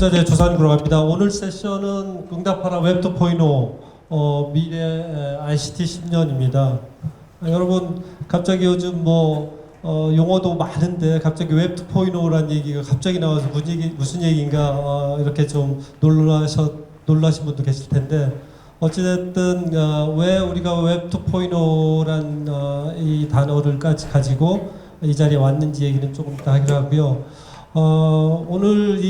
투자자의 조산구로 갑니다. 오늘 세션은 응답하라 웹 2.0 미래 ICT 10년입니다. 여러분 갑자기 요즘 용어도 많은데 갑자기 웹 2.0라는 얘기가 갑자기 나와서 무슨 얘기인가 이렇게 좀 놀라신 분도 계실 텐데 어찌됐든 왜 우리가 웹 2.0란 이 단어를 가지고 이 자리에 왔는지 얘기는 조금 더 하기로 하고요. 오늘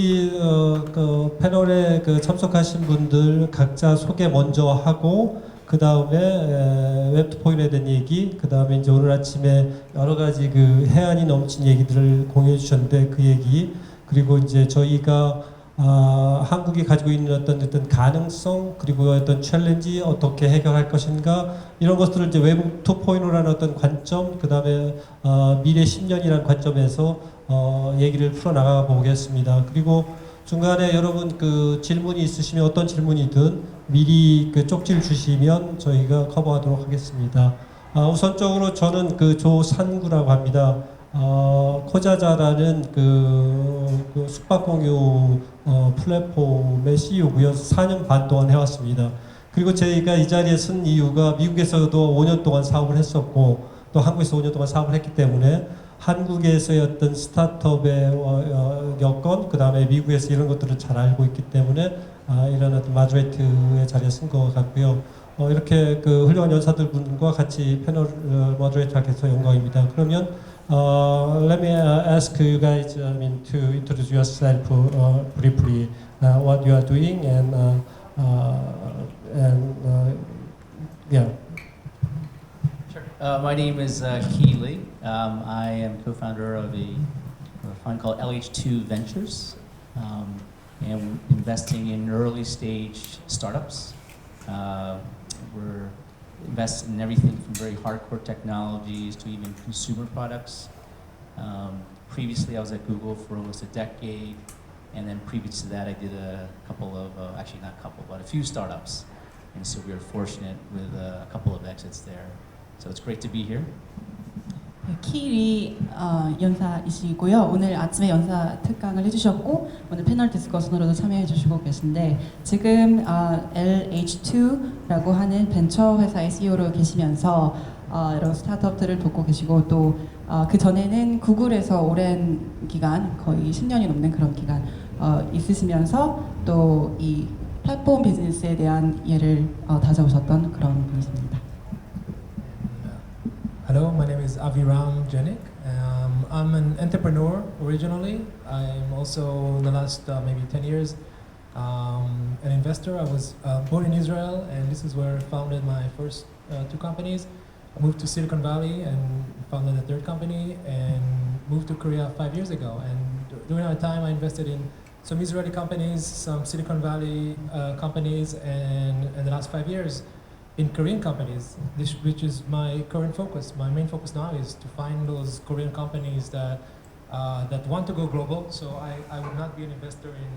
그 패널에 참석하신 분들 각자 소개 먼저 하고 그 다음에 웹 2.0에 대한 얘기, 그 다음에 이제 오늘 아침에 여러 가지 해안이 넘친 얘기들을 공유해 주셨는데 그 얘기, 그리고 이제 저희가 한국이 가지고 있는 어떤 가능성, 그리고 어떤 챌린지 어떻게 해결할 것인가, 이런 것들을 이제 웹 2.0라는 어떤 관점, 그 다음에 미래 10년이라는 관점에서 얘기를 풀어나가 보겠습니다. 그리고 중간에 여러분 질문이 있으시면 어떤 질문이든 미리 쪽지를 주시면 저희가 커버하도록 하겠습니다. 우선적으로 저는 조산구라고 합니다. 코자자라는 숙박공유 플랫폼의 CEO고요. 4년 반 동안 해왔습니다. 그리고 저희가 이 자리에 쓴 이유가 미국에서도 5년 동안 사업을 했었고 또 한국에서 5년 동안 사업을 했기 때문에 한국에서의 어떤 스타트업의 여건, 그 다음에 미국에서 이런 것들을 잘 알고 있기 때문에 이런 어떤 마더레이트의 자리에 쓴 것 같고요. 이렇게 훌륭한 연사들 분과 같이 패널 모더레이터 하게 돼서 영광입니다. 그러면 let me ask you guys to introduce yourself briefly, what you are doing and yeah. My name is Key Lee. I am co-founder of a fund called LH2 Ventures, and investing in early stage startups. We're invested in everything from very hardcore technologies to even consumer products. Previously, I was at Google for almost a decade, and then previous to that, I did a couple of, actually not a couple, but a few startups. And so we were fortunate with a couple of exits there. So it's great to be here. 키리 연사이시고요. 오늘 아침에 연사 특강을 해주셨고 오늘 패널 디스커션으로도 참여해주시고 계신데 지금 LH2라고 하는 벤처 회사의 CEO로 계시면서 여러 스타트업들을 돕고 계시고 또 그 전에는 구글에서 오랜 기간 거의 10년이 넘는 그런 기간 있으시면서 또 이 플랫폼 비즈니스에 대한 이해를 다져오셨던 그런 분이십니다. Hello, my name is Aviram Jenik. I'm an entrepreneur originally. I'm also, in the last maybe 10 years, an investor. I was born in Israel, and this is where I founded my first two companies. I moved to Silicon Valley and founded a third company, and moved to Korea 5 years ago. And during that time, I invested in some Israeli companies, some Silicon Valley companies, and in the last 5 years, in Korean companies, which is my current focus. My main focus now is to find those Korean companies that want to go global. So I would not be an investor in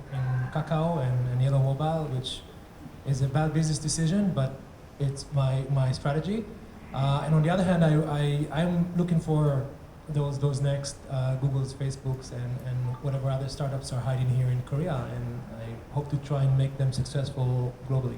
Kakao and Yellow Mobile, which is a bad business decision, but it's my strategy. And on the other hand, I'm looking for those next Googles, Facebooks, and whatever other startups are hiding here in Korea, and I hope to try and make them successful globally.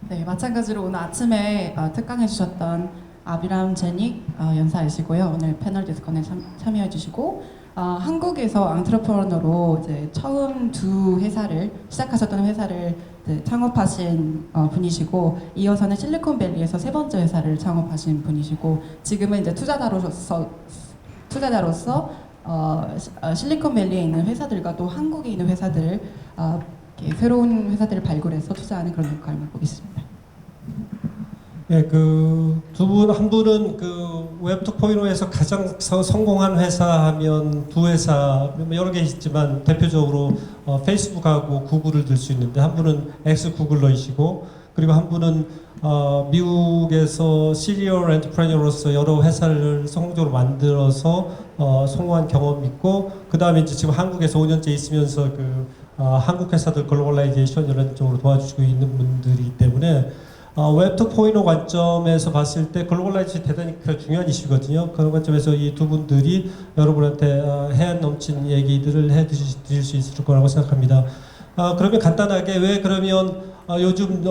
네, 마찬가지로 오늘 아침에 특강해 주셨던 아비람 제닉 연사이시고요. 오늘 패널 디스커션에 참여해 주시고 한국에서 앙트레프러너로 이제 처음 두 회사를 시작하셨던 회사를 창업하신 분이시고 이어서는 실리콘밸리에서 세 번째 회사를 창업하신 분이시고 지금은 이제 투자자로서 실리콘밸리에 있는 회사들과 또 한국에 있는 회사들 새로운 회사들을 발굴해서 투자하는 그런 역할을 맡고 있습니다. 네, 두 분, 한 분은 웹 2.0에서 가장 성공한 회사 하면 두 회사, 여러 개 있지만 대표적으로 페이스북하고 구글을 들 수 있는데 한 분은 엑스 구글러이시고 그리고 한 분은 미국에서 시리얼 엔터프레이너로서 여러 회사를 성공적으로 만들어서 성공한 경험이 있고 그 다음에 이제 지금 한국에서 5년째 있으면서 한국 회사들 글로벌라이제이션 이런 쪽으로 도와주시고 있는 분들이기 때문에 웹 2.0 관점에서 봤을 때 글로벌라이제이션이 대단히 중요한 이슈거든요. 그런 관점에서 이 두 분들이 여러분한테 해안 넘친 얘기들을 해드릴 수 있을 거라고 생각합니다. 그러면 간단하게 왜 그러면 요즘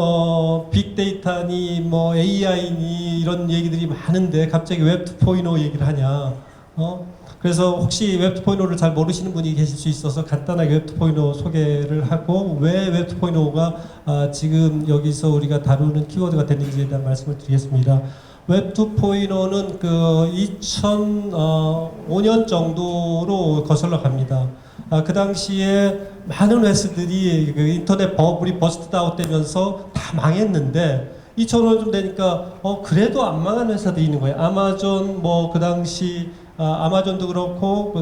빅데이터니 뭐 AI니 이런 얘기들이 많은데 갑자기 웹 2.0 얘기를 하냐? 그래서 혹시 웹 2.0를 잘 모르시는 분이 계실 수 있어서 간단하게 웹 2.0 소개를 하고 왜 웹 2.0가 지금 여기서 우리가 다루는 키워드가 됐는지에 대한 말씀을 드리겠습니다. 웹 2.0는 그 2005년 정도로 거슬러 갑니다. 그 당시에 많은 회사들이 그 인터넷 버블이 버스트 아웃 되면서 다 망했는데 2005년 되니까 그래도 안 망한 회사들이 있는 거예요. 아마존 뭐 그 당시 아마존도 그렇고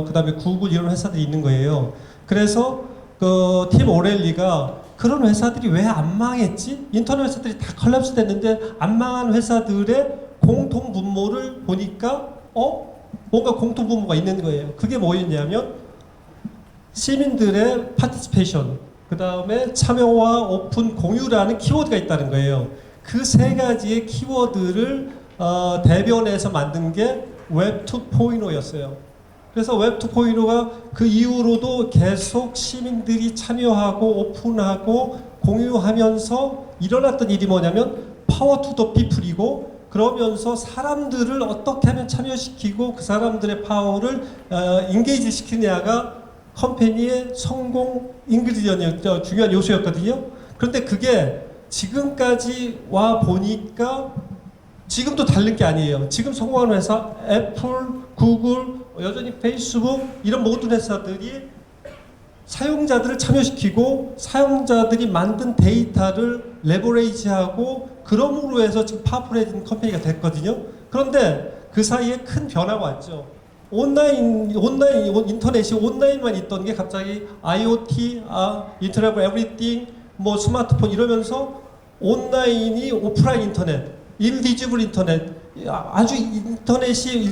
그다음에 구글 이런 회사들이 있는 거예요. 그래서 그 팀 오렐리가 그런 회사들이 왜 안 망했지? 인터넷 회사들이 다 컬랩스 됐는데 안 망한 회사들의 공통 분모를 보니까 뭔가 공통 분모가 있는 거예요. 그게 뭐였냐면 시민들의 파티시페이션, 그 다음에 참여와 오픈 공유라는 키워드가 있다는 거예요. 그 세 가지의 키워드를 대변해서 만든 게 웹 2.0였어요. 그래서 웹 2.0가 그 이후로도 계속 시민들이 참여하고 오픈하고 공유하면서 일어났던 일이 뭐냐면 파워 투 더 피플이고 그러면서 사람들을 어떻게 하면 참여시키고 그 사람들의 파워를 인게이지 시키느냐가 컴퍼니의 성공 인그리디언트 중요한 요소였거든요. 그런데 그게 지금까지 와 보니까 지금도 다른 게 아니에요. 지금 성공하는 회사 애플, 구글, 여전히 페이스북 이런 모든 회사들이 사용자들을 참여시키고 사용자들이 만든 데이터를 레버레이지하고 그럼으로 해서 지금 파워풀해진 컴퍼니가 됐거든요. 그런데 그 사이에 큰 변화가 왔죠. 인터넷이 온라인만 있던 게 갑자기 IoT, 인터넷 에브리띵, 뭐 스마트폰 이러면서 온라인이 오프라인 인터넷, 인비지블 인터넷, 아주 인터넷이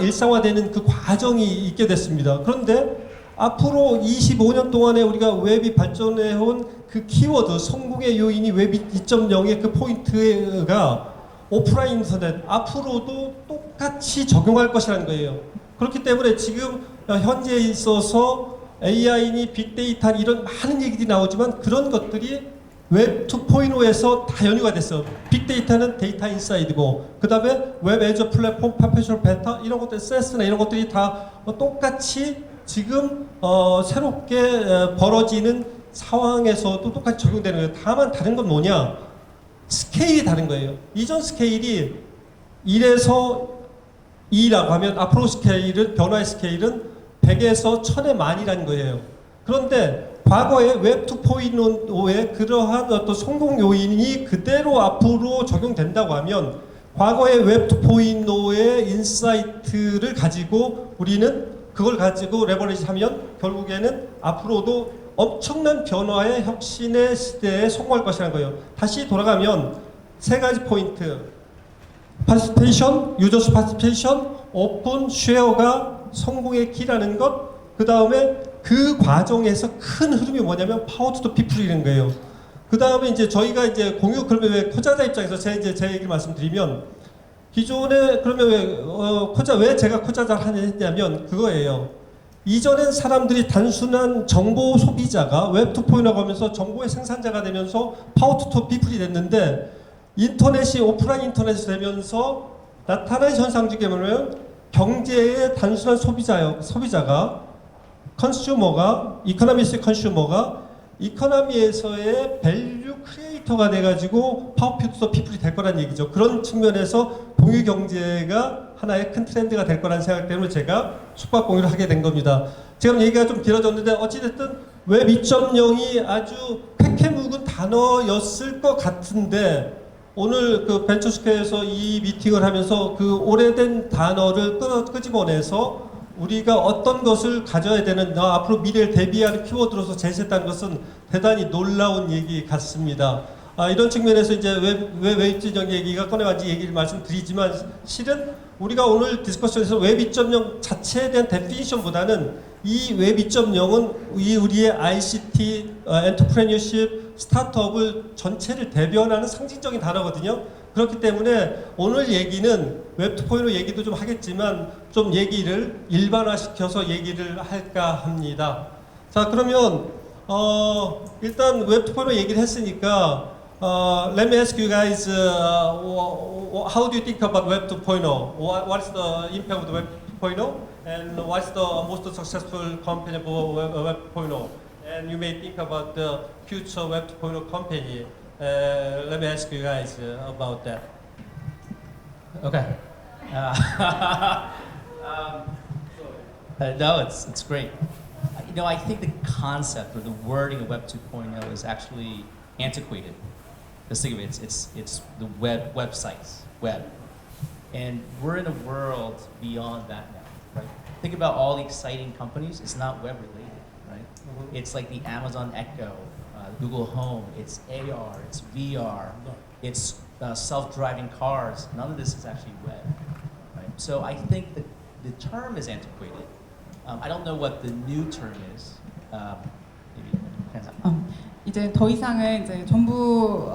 일상화되는 그 과정이 있게 됐습니다. 그런데 앞으로 25년 동안에 우리가 웹이 발전해온 그 키워드, 성공의 요인이 웹 2.0의 그 포인트가 오프라인 인터넷, 앞으로도 똑같이 적용할 것이라는 거예요. 그렇기 때문에 지금 현재에 있어서 AI니 빅데이터 이런 많은 얘기들이 나오지만 그런 것들이 웹 2.0에서 다 연유가 됐어요. 빅데이터는 데이터 인사이드고 그 다음에 웹 애저 플랫폼, 퍼페셔널 베타 이런 것들, SaaS나 이런 것들이 다 똑같이 지금 새롭게 벌어지는 상황에서도 똑같이 적용되는 거예요. 다만 다른 건 뭐냐? 스케일이 다른 거예요. 이전 스케일이 1에서 2라고 하면 앞으로 스케일은 변화의 스케일은 100에서 1000의 만이라는 거예요. 그런데 과거에 웹 2.0의 그러한 어떤 성공 요인이 그대로 앞으로 적용된다고 하면 과거의 웹 2.0의 인사이트를 가지고 우리는 그걸 가지고 레버리지 하면 결국에는 앞으로도 엄청난 변화의 혁신의 시대에 성공할 것이라는 거예요. 다시 돌아가면 세 가지 포인트. 파티시페이션, 유저스 파티시페이션, 오픈, 쉐어가 성공의 키라는 것. 그 다음에 그 과정에서 큰 흐름이 뭐냐면 파워 투 더 피플이라는 거예요. 그 다음에 이제 저희가 이제 공유, 그러면 왜 코자자 입장에서 제 얘기를 말씀드리면 기존에 그러면 왜 제가 코자자를 했냐면 그거예요. 이전엔 사람들이 단순한 정보 소비자가 웹 2.0라고 하면서 정보의 생산자가 되면서 파워 투 더 피플이 됐는데 인터넷이 오프라인 인터넷이 되면서 나타난 현상 중에 뭐냐면 경제의 단순한 소비자가 컨슈머가 이코노미스 컨슈머가 이코노미에서의 밸류 크리에이터가 돼가지고 파워 투 더 피플이 될 거란 얘기죠. 그런 측면에서 공유 경제가 하나의 큰 트렌드가 될 거라는 생각 때문에 제가 숙박 공유를 하게 된 겁니다. 지금 얘기가 좀 길어졌는데 어찌됐든 웹 2.0이 아주 팩해 묵은 단어였을 것 같은데 오늘 그 벤처스퀘어에서 이 미팅을 하면서 그 오래된 단어를 끄집어내서 우리가 어떤 것을 가져야 되는 앞으로 미래를 대비하는 키워드로서 제시했다는 것은 대단히 놀라운 얘기 같습니다. 이런 측면에서 이제 왜 웹 2.0 얘기가 꺼내왔는지 얘기를 말씀드리지만 실은 우리가 오늘 디스커션에서 웹 2.0 자체에 대한 데피니션보다는 이 웹 2.0은 우리의 ICT, 엔터프레뉴십, 스타트업을 전체를 대변하는 상징적인 단어거든요. 그렇기 때문에 오늘 얘기는 웹 2.0 얘기도 좀 하겠지만 좀 얘기를 일반화시켜서 얘기를 할까 합니다. 자, 그러면 일단 웹 2.0 얘기를 했으니까 let me ask you guys how do you think about web 2.0? What's the impact of the web 2.0 and what's the most successful company for web 2.0? And you may think about the future web 2.0 company. Let me ask you guys about that. Okay. No, it's great. You know, I think the concept or the wording of Web 2.0 is actually antiquated. Just think of it, it's the websites, web. And we're in a world beyond that now, right? Think about all the exciting companies, it's not web related, right? It's like the Amazon Echo, Google Home, it's AR, it's VR, it's self-driving cars. None of this is actually web, right? So I think that the term is antiquated. I don't know what the new term is. Maybe depends on. 이제 더 이상은 이제 전부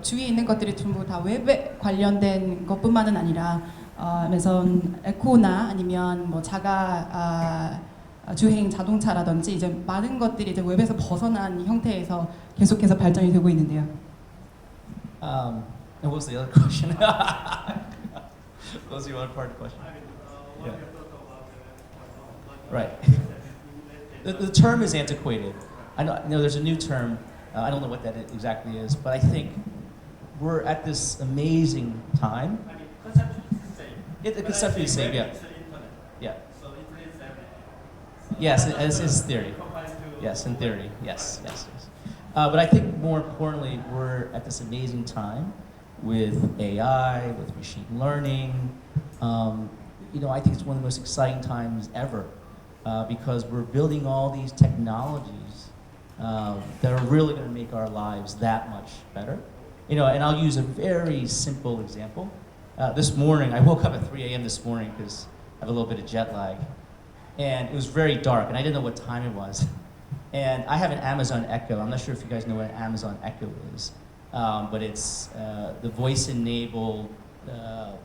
주위에 있는 것들이 전부 다 웹에 관련된 것뿐만은 아니라 아마존 에코나 아니면 뭐 자가 주행 자동차라든지 이제 많은 것들이 이제 웹에서 벗어난 형태에서 계속해서 발전이 되고 있는데요. And what was the other question? What was the other part of the question? Yeah. Right. The term is antiquated. I know there's a new term. I don't know what that exactly is, but I think we're at this amazing time. I mean, conceptually it's the same. The concept is the same, yeah. It's the internet. Yeah. So internet is everything. Yes, it's theory. Combined to- Yes, in theory. Yes. But I think more importantly, we're at this amazing time with AI, with machine learning. You know, I think it's one of the most exciting times ever because we're building all these technologies that are really going to make our lives that much better. You know, and I'll use a very simple example. This morning, I woke up at 3 a.m. this morning because I have a little bit of jet lag. And it was very dark, and I didn't know what time it was. And I have an Amazon Echo. I'm not sure if you guys know what an Amazon Echo is, but it's the voice-enabled, I don't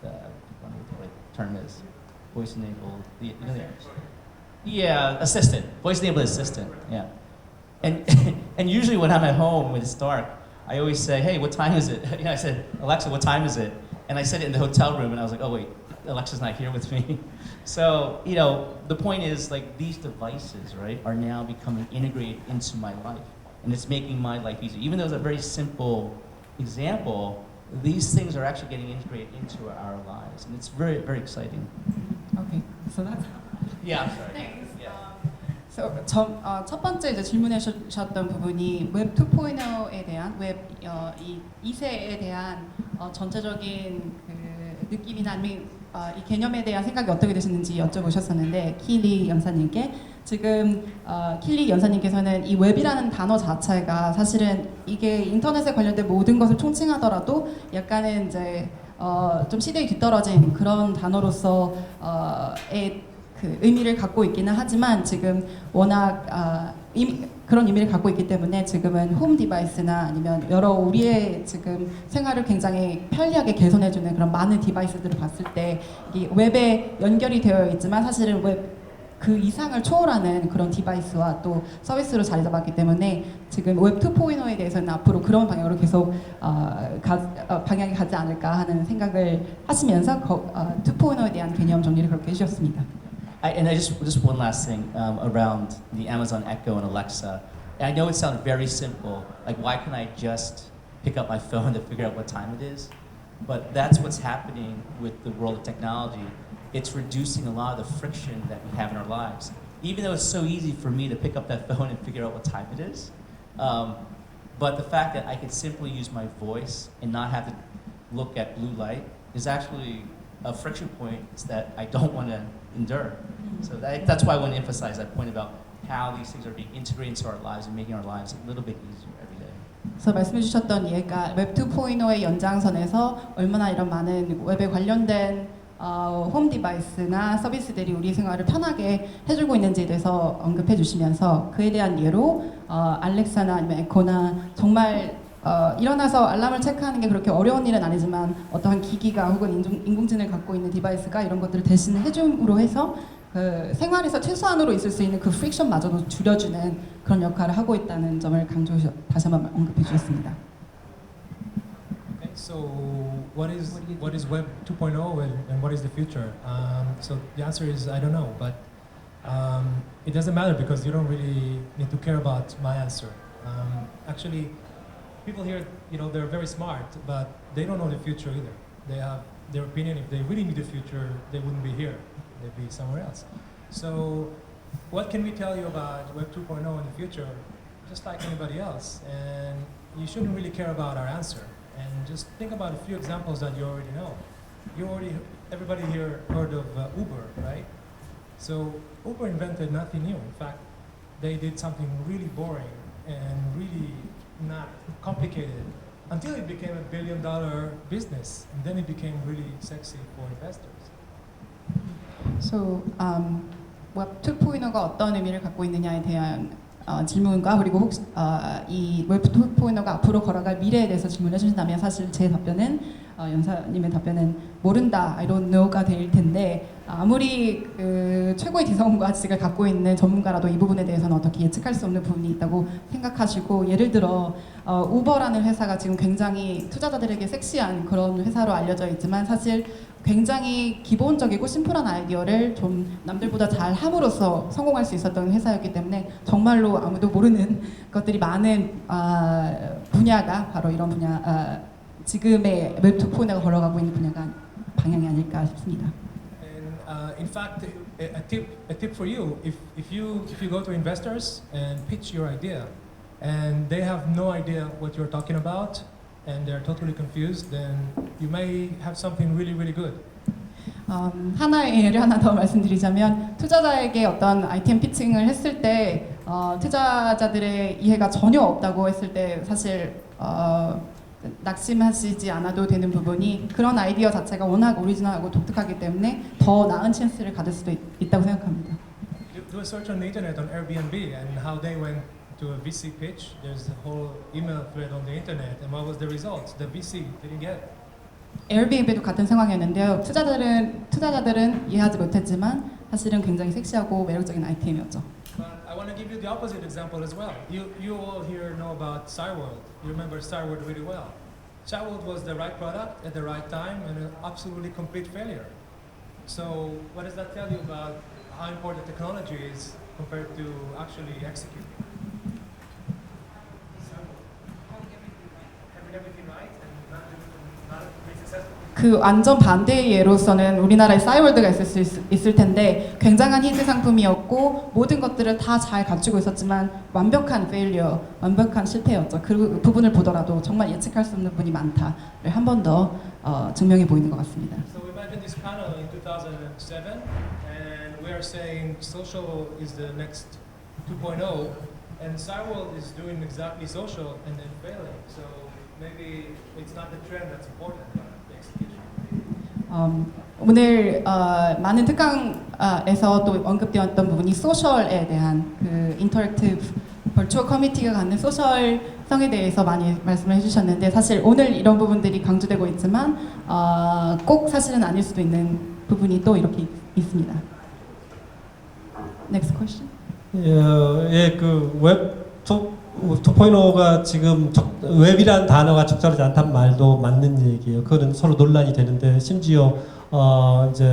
know what the term is, voice-enabled, you know the yeah, assistant, voice-enabled assistant, yeah. And and usually when I'm at home when it's dark, I always say, hey, what time is it? You know, I said, Alexa, what time is it? And I said it in the hotel room, and I was like, oh wait, Alexa's not here with me. So, you know, the point is like these devices, right, are now becoming integrated into my life. And it's making my life easier. Even though it's a very simple example, these things are actually getting integrated into our lives. And it's very, very exciting. Okay, so that's. Yeah, I'm sorry. Thanks. Yeah. So, 첫 번째 이제 질문해 주셨던 부분이 웹 2.0에 대한 웹 이 2세에 대한 전체적인 그 느낌이나 아니면 이 개념에 대한 생각이 어떻게 되시는지 여쭤보셨었는데 킬리 연사님께 지금 킬리 연사님께서는 이 웹이라는 단어 자체가 사실은 이게 인터넷에 관련된 모든 것을 총칭하더라도 약간은 이제 좀 시대에 뒤떨어진 그런 단어로서의 그 의미를 갖고 있기는 하지만 지금 워낙 그런 의미를 갖고 있기 때문에 지금은 홈 디바이스나 아니면 여러 우리의 지금 생활을 굉장히 편리하게 개선해주는 그런 많은 디바이스들을 봤을 때 이 웹에 연결이 되어 있지만 사실은 웹 그 이상을 초월하는 그런 디바이스와 또 서비스로 자리 잡았기 때문에 지금 웹 2.0에 대해서는 앞으로 그런 방향으로 계속 방향이 가지 않을까 하는 생각을 하시면서 2.0에 대한 개념 정리를 그렇게 해주셨습니다. And I just one last thing around the Amazon Echo and Alexa. And I know it sounds very simple, like why can't I just pick up my phone to figure out what time it is? But that's what's happening with the world of technology. It's reducing a lot of the friction that we have in our lives. Even though it's so easy for me to pick up that phone and figure out what time it is, but the fact that I can simply use my voice and not have to look at blue light is actually a friction point that I don't want to endure. So that's why I want to emphasize that point about how these things are being integrated into our lives and making our lives a little bit easier every day. 그래서 말씀해 주셨던 이해가 웹 2.0의 연장선에서 얼마나 이런 많은 웹에 관련된 홈 디바이스나 서비스들이 우리 생활을 편하게 해주고 있는지에 대해서 언급해 주시면서 그에 대한 예로 알렉사나 아니면 에코나 정말 일어나서 알람을 체크하는 게 그렇게 어려운 일은 아니지만 어떠한 기기가 혹은 인공지능을 갖고 있는 디바이스가 이런 것들을 대신 해줌으로 해서 그 생활에서 최소한으로 있을 수 있는 그 프릭션마저도 줄여주는 그런 역할을 하고 있다는 점을 다시 한번 언급해 주셨습니다. Okay, so what is Web 2.0 and what is the future? So the answer is I don't know, but it doesn't matter because you don't really need to care about my answer. Actually, people here, they're very smart, but they don't know the future either. They have their opinion. If they really knew the future, they wouldn't be here. They'd be somewhere else. So, what can we tell you about Web 2.0 in the future? Just like anybody else, and you shouldn't really care about our answer. And just think about a few examples that you already know. Everybody here heard of Uber, right? So Uber invented nothing new. In fact, they did something really boring and really not complicated until it became a billion-dollar business, and then it became really sexy for investors. So, Web 2.0가 어떤 의미를 갖고 있느냐에 대한 질문과 그리고 혹시 이 Web 2.0가 앞으로 걸어갈 미래에 대해서 질문해 주신다면 사실 제 답변은 연사님의 답변은 모른다, I don't know가 될 텐데 아무리 그 최고의 지성과 지식을 갖고 있는 전문가라도 이 부분에 대해서는 어떻게 예측할 수 없는 부분이 있다고 생각하시고 예를 들어 우버라는 회사가 지금 굉장히 투자자들에게 섹시한 그런 회사로 알려져 있지만 사실 굉장히 기본적이고 심플한 아이디어를 좀 남들보다 잘 함으로써 성공할 수 있었던 회사였기 때문에 정말로 아무도 모르는 것들이 많은 분야가 바로 이런 분야 지금의 웹 2.0가 걸어가고 있는 분야가 방향이 아닐까 싶습니다. And in fact, a tip for you: if you go to investors and pitch your idea, and they have no idea what you're talking about, and they're totally confused, then you may have something really, really good. 하나의 예를 하나 더 말씀드리자면 투자자에게 어떤 아이템 피칭을 했을 때 투자자들의 이해가 전혀 없다고 했을 때 사실 낙심하시지 않아도 되는 부분이 그런 아이디어 자체가 워낙 오리지널하고 독특하기 때문에 더 나은 찬스를 가질 수도 있다고 생각합니다. Do a search on the internet on Airbnb and how they went to a VC pitch. There's a whole email thread on the internet, and what was the result? The VC didn't get it. 에어비앤비도 같은 상황이었는데요. 투자자들은 이해하지 못했지만 사실은 굉장히 섹시하고 매력적인 아이템이었죠. But I want to give you the opposite example as well. You all here know about Cyworld. You remember Cyworld really well. Cyworld was the right product at the right time and an absolutely complete failure. So what does that tell you about how important technology is compared to actually executing? Having everything right and not being successful. 그 완전 반대의 예로서는 우리나라에 싸이월드가 있을 텐데 굉장한 히트 상품이었고 모든 것들을 다 잘 갖추고 있었지만 완벽한 페일리어, 완벽한 실패였죠. 그 부분을 보더라도 정말 예측할 수 없는 부분이 많다를 한 번 더 증명해 보이는 것 같습니다. So we met in this panel in 2007 and we are saying social is the next 2.0 and Cyworld is doing exactly social and then failing. So maybe it's not the trend that's important, but the execution. 오늘 많은 특강에서 또 언급되었던 부분이 소셜에 대한 그 인터랙티브 벌추얼 커뮤니티가 갖는 소셜성에 대해서 많이 말씀을 해주셨는데 사실 오늘 이런 부분들이 강조되고 있지만 꼭 사실은 아닐 수도 있는 부분이 또 이렇게 있습니다. Next question. 그 웹 2.0가 지금 웹이라는 단어가 적절하지 않다는 말도 맞는 얘기예요. 그거는 서로 논란이 되는데 심지어 이제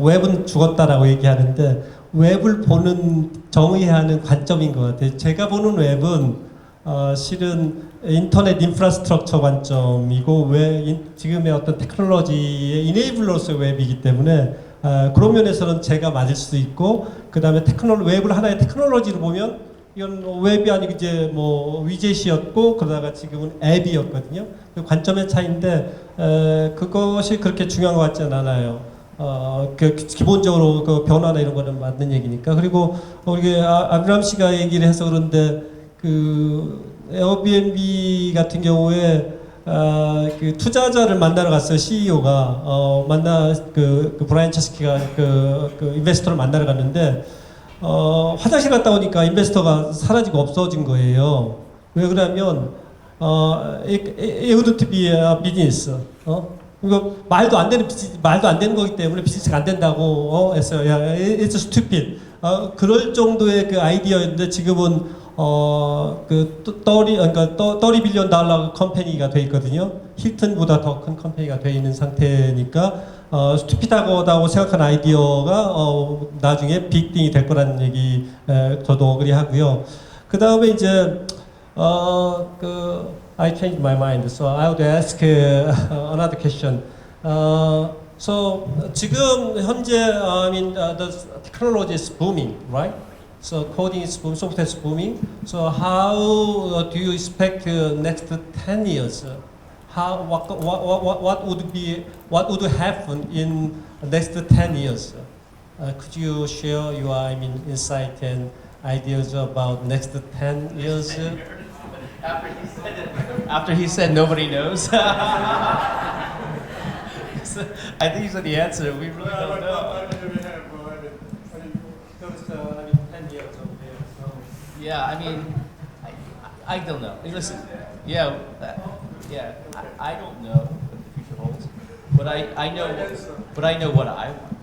웹은 죽었다라고 얘기하는데 웹을 보는 정의해야 하는 관점인 것 같아요. 제가 보는 웹은 실은 인터넷 인프라스트럭처 관점이고 지금의 어떤 테크놀로지의 이네이블러로서의 웹이기 때문에 그런 면에서는 제가 맞을 수도 있고 그 다음에 웹을 하나의 테크놀로지로 보면 이건 웹이 아니고 이제 위젯이었고 그러다가 지금은 앱이었거든요. 그 관점의 차이인데 그것이 그렇게 중요한 것 같지는 않아요. 기본적으로 그 변화나 이런 거는 맞는 얘기니까. 그리고 우리 아브람 씨가 얘기를 해서 그런데 그 에어비앤비 같은 경우에 그 투자자를 만나러 갔어요. CEO가 그 브라이언 차스키가 그 인베스터를 만나러 갔는데. 화장실 갔다 오니까 인베스터가 사라지고 없어진 거예요. 왜 그러냐면 it would be a business. 이거 말도 안 되는 말도 안 되는 거기 때문에 비즈니스가 안 된다고 했어요. 야, it's stupid. 그럴 정도의 그 아이디어였는데 지금은 그러니까 30 빌리언 달러 컴퍼니가 돼 있거든요. 힐튼보다 더 큰 컴퍼니가 돼 있는 상태니까 스튜피드하다고 생각한 아이디어가 나중에 빅띵이 될 거라는 얘기 저도 어그리하고요. 그 다음에 이제 I changed my mind, so I would ask another question. So 지금 현재 I mean the technology is booming, right? So coding is booming, software is booming. So how do you expect next 10 years? What would happen in next 10 years? Could you share your insight and ideas about next 10 years? After he said nobody knows. I think he said the answer. We really don't know. Yeah, I mean, I don't know. Listen, yeah, I don't know what the future holds, but I know what I want,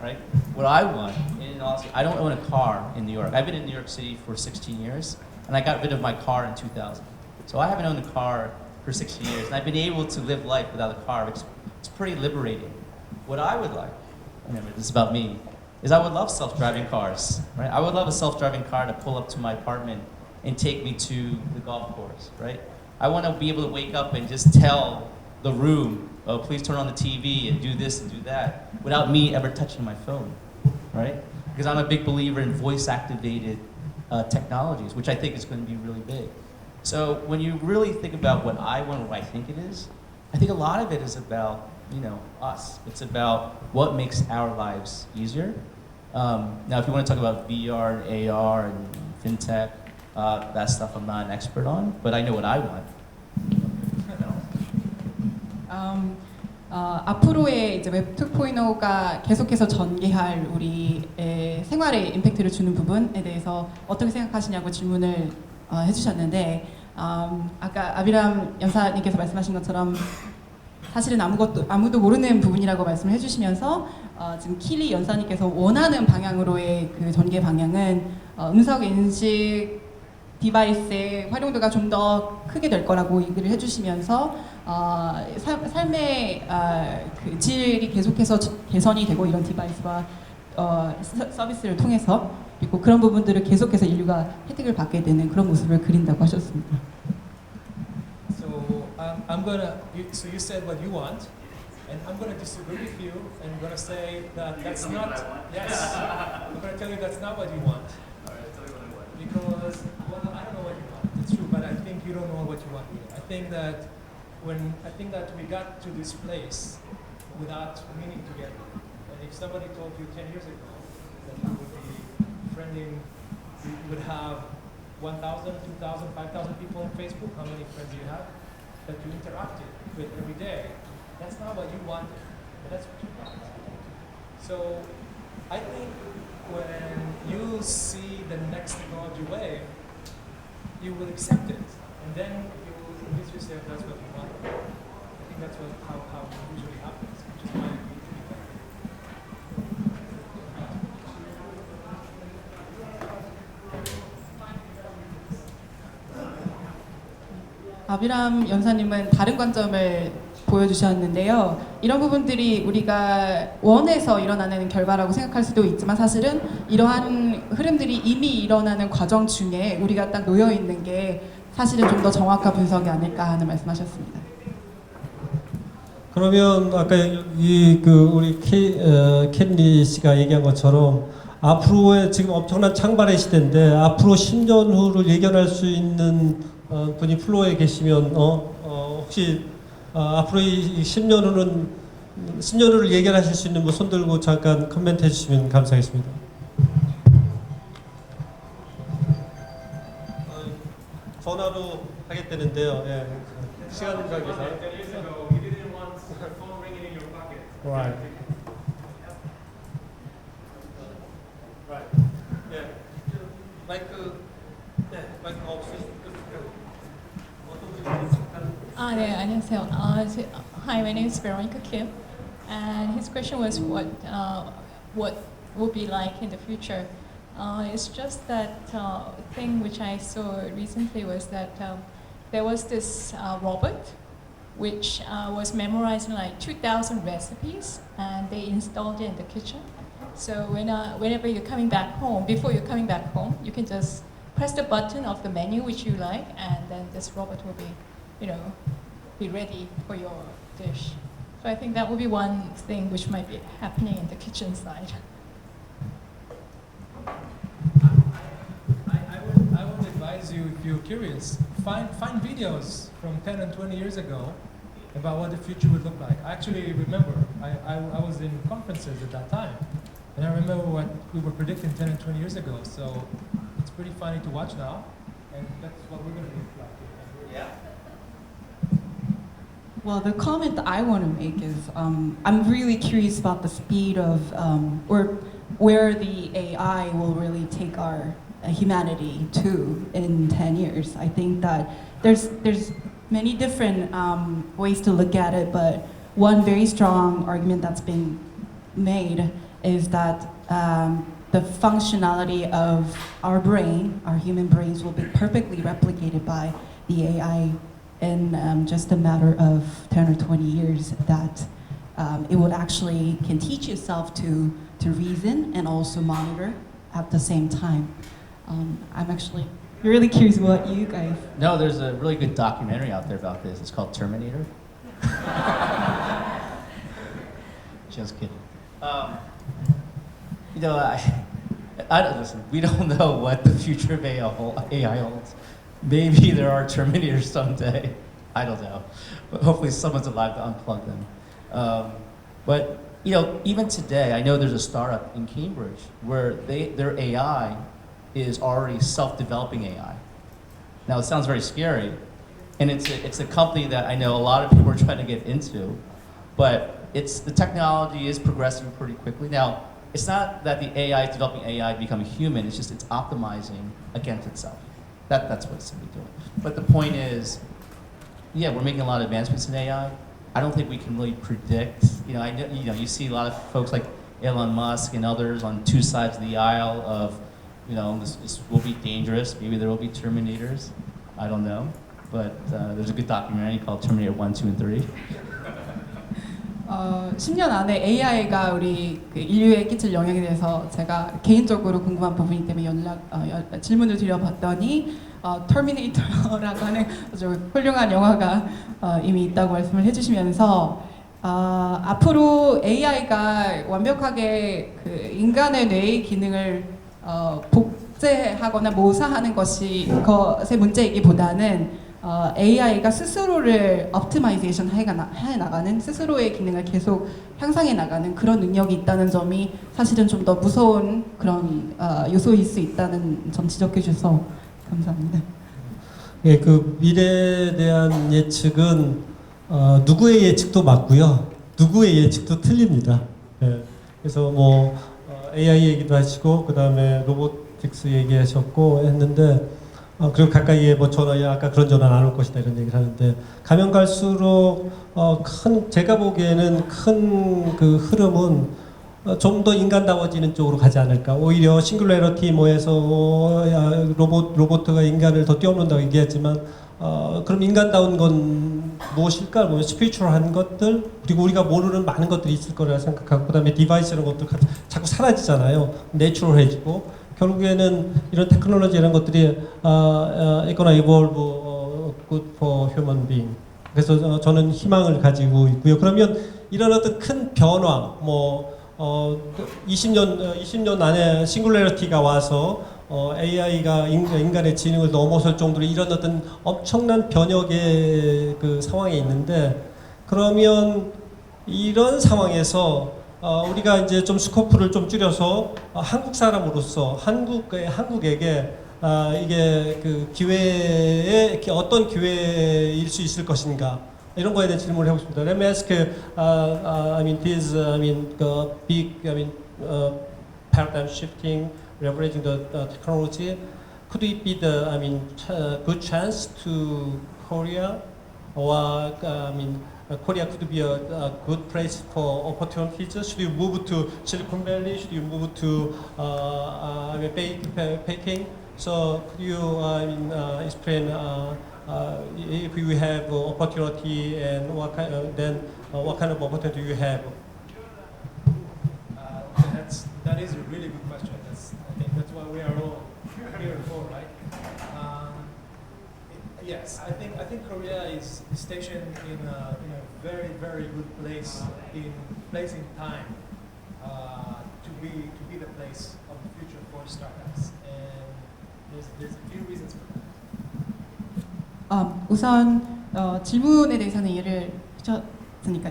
right? What I want, and honestly, I don't own a car in New York. I've been in New York City for 16 years, and I got rid of my car in 2000. So I haven't owned a car for 16 years, and I've been able to live life without a car. It's pretty liberating. What I would like, remember, this is about me, is I would love self-driving cars, right? I would love a self-driving car to pull up to my apartment and take me to the golf course, right? I want to be able to wake up and just tell the room, oh, please turn on the TV and do this and do that, without me ever touching my phone, right? Because I'm a big believer in voice-activated technologies, which I think is going to be really big. So when you really think about what I want, what I think it is, I think a lot of it is about, us. It's about what makes our lives easier. Now, if you want to talk about VR and AR and fintech, that stuff I'm not an expert on, but I know what I want. 앞으로의 이제 웹 2.0가 계속해서 전개할 우리의 생활에 임팩트를 주는 부분에 대해서 어떻게 생각하시냐고 질문을 해주셨는데, 아까 아비람 연사님께서 말씀하신 것처럼 사실은 아무도 모르는 부분이라고 말씀을 해주시면서 지금 킬리 연사님께서 원하는 방향으로의 그 전개 방향은 음성 인식 디바이스의 활용도가 좀 더 크게 될 거라고 얘기를 해주시면서 삶의 그 질이 계속해서 개선이 되고 이런 디바이스와 서비스를 통해서 그리고 그런 부분들을 계속해서 인류가 혜택을 받게 되는 그런 모습을 그린다고 하셨습니다. So you said what you want, and I'm gonna disagree with you, and I'm gonna say that that's not. Yes, I'm gonna tell you that's not what you want. Because I don't know what you want. It's true, but I think you don't know what you want either. I think that we got to this place without meaning to get there. And if somebody told you 10 years ago that you would be friending, you would have 1,000, 2,000, 5,000 people on Facebook, how many friends do you have that you interacted with every day? That's not what you wanted, but that's what you got. So I think when you see the next technology wave, you will accept it, and then you will convince yourself that's what you want. I think that's how it usually happens, which is why I agree to be better. 아비람 연사님은 다른 관점을 보여주셨는데요. 이런 부분들이 우리가 원해서 일어나는 결과라고 생각할 수도 있지만 사실은 이러한 흐름들이 이미 일어나는 과정 중에 우리가 딱 놓여 있는 게 사실은 좀 더 정확한 분석이 아닐까 하는 말씀하셨습니다. 그러면 아까 우리 켄리 씨가 얘기한 것처럼 앞으로의 지금 엄청난 창발의 시대인데 앞으로 10년 후를 예견할 수 있는 분이 플로어에 계시면 혹시 앞으로 이 10년 후를 예견하실 수 있는 손 들고 잠깐 코멘트 해주시면 감사하겠습니다. 전화로 하겠다는데요. 예. 시간 관계상. Right. Right. Yeah. 마이크 없으시죠? 네, 안녕하세요. Hi, my name is Veronica Kim, and his question was what will be like in the future. It's just that thing which I saw recently was that there was this robot which was memorizing like 2,000 recipes, and they installed it in the kitchen. So whenever you're coming back home, before you're coming back home, you can just press the button of the menu which you like, and then this robot will be ready for your dish. So I think that would be one thing which might be happening in the kitchen side. I would advise you, if you're curious, find videos from 10 and 20 years ago about what the future would look like. I actually remember, I was in conferences at that time, and I remember what we were predicting 10 and 20 years ago, so it's pretty funny to watch now, and that's what we're going to look like. Yeah. Well, the comment that I want to make is I'm really curious about the speed of or where the AI will really take our humanity to in 10 years. I think that there's many different ways to look at it, but one very strong argument that's been made is that the functionality of our brain, our human brains, will be perfectly replicated by the AI in just a matter of 10 or 20 years, that it would actually can teach itself to reason and also monitor at the same time. I'm actually really curious what you guys. No, there's a really good documentary out there about this. It's called Terminator. Just kidding. You know, I don't listen. We don't know what the future of AI holds. Maybe there are Terminators someday. I don't know. But hopefully someone's alive to unplug them. But you know, even today, I know there's a startup in Cambridge where their AI is already self-developing AI. Now it sounds very scary, and it's a company that I know a lot of people are trying to get into, but the technology is progressing pretty quickly. Now, it's not that the AI is developing AI to become a human, it's just it's optimizing against itself. That's what it's going to be doing. But the point is, yeah, we're making a lot of advancements in AI. I don't think we can really predict. You know, you see a lot of folks like Elon Musk and others on two sides of the aisle of, you know, this will be dangerous. Maybe there will be Terminators. I don't know. But there's a good documentary called Terminator 1, 2, and 3. 10년 안에 AI가 우리 그 인류에 끼칠 영향에 대해서 제가 개인적으로 궁금한 부분이기 때문에 질문을 드려봤더니 터미네이터라고 하는 아주 훌륭한 영화가 이미 있다고 말씀을 해주시면서 앞으로 AI가 완벽하게 그 인간의 뇌의 기능을 복제하거나 모사하는 것의 문제이기보다는 AI가 스스로를 옵티마이제이션 해 나가는, 스스로의 기능을 계속 향상해 나가는 그런 능력이 있다는 점이 사실은 좀 더 무서운 그런 요소일 수 있다는 점 지적해 주셔서 감사합니다. 예, 그 미래에 대한 예측은 누구의 예측도 맞고요, 누구의 예측도 틀립니다. 예, 그래서 뭐 AI 얘기도 하시고 그 다음에 로보틱스 얘기하셨고 했는데. 그리고 가까이에 뭐 전화, 아까 그런 전화 안 올 것이다 이런 얘기를 하는데, 가면 갈수록 제가 보기에는 큰 그 흐름은 좀 더 인간다워지는 쪽으로 가지 않을까. 오히려 싱글레러티 뭐해서 로봇가 인간을 더 뛰어넘는다고 얘기했지만, 그럼 인간다운 건 무엇일까? 보면 스피리추얼한 것들, 그리고 우리가 모르는 많은 것들이 있을 거라 생각하고, 그다음에 디바이스 이런 것들 자꾸 사라지잖아요. 내추럴해지고. 결국에는 이런 테크놀로지 이런 것들이 gonna evolve good for human being. 그래서 저는 희망을 가지고 있고요. 그러면 이런 어떤 큰 변화, 뭐 20년 안에 싱글레러티가 와서 AI가 인간의 지능을 넘어설 정도로 이런 어떤 엄청난 변혁의 그 상황에 있는데, 그러면 이런 상황에서 우리가 이제 좀 스코프를 좀 줄여서 한국 사람으로서 한국에게 이게 그 기회에 어떤 기회일 수 있을 것인가, 이런 거에 대한 질문을 하고 싶습니다. Let me ask, big, paradigm shifting, leveraging the technology. Could it be good chance to Korea, or Korea could be a good place for opportunities? Should you move to Silicon Valley? Should you move to Peking? So could you explain if you have opportunity and what kind of opportunity you have? That is a really good question. I think that's why we are all here for, right? Yes, I think Korea is stationed in a very good place in time to be the place of the future for startups, and there's a few reasons for that. 우선 질문에 대해서는 이해를 해주셨으니까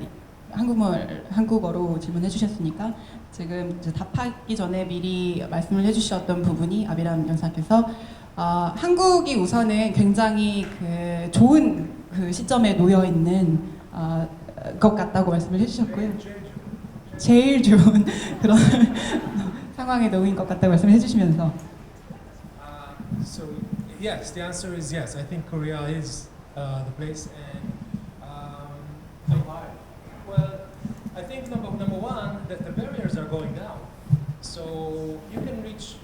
한국어로 질문해 주셨으니까 지금 이제 답하기 전에 미리 말씀을 해주셨던 부분이 아비람 연사께서 한국이 우선은 굉장히 그 좋은 그 시점에 놓여 있는 것 같다고 말씀을 해주셨고요. 제일 좋은 그런 상황에 놓인 것 같다고 말씀을 해주시면서. So yes, the answer is yes. I think Korea is the place, and why? Well, I think number one that the barriers are going down. So you can reach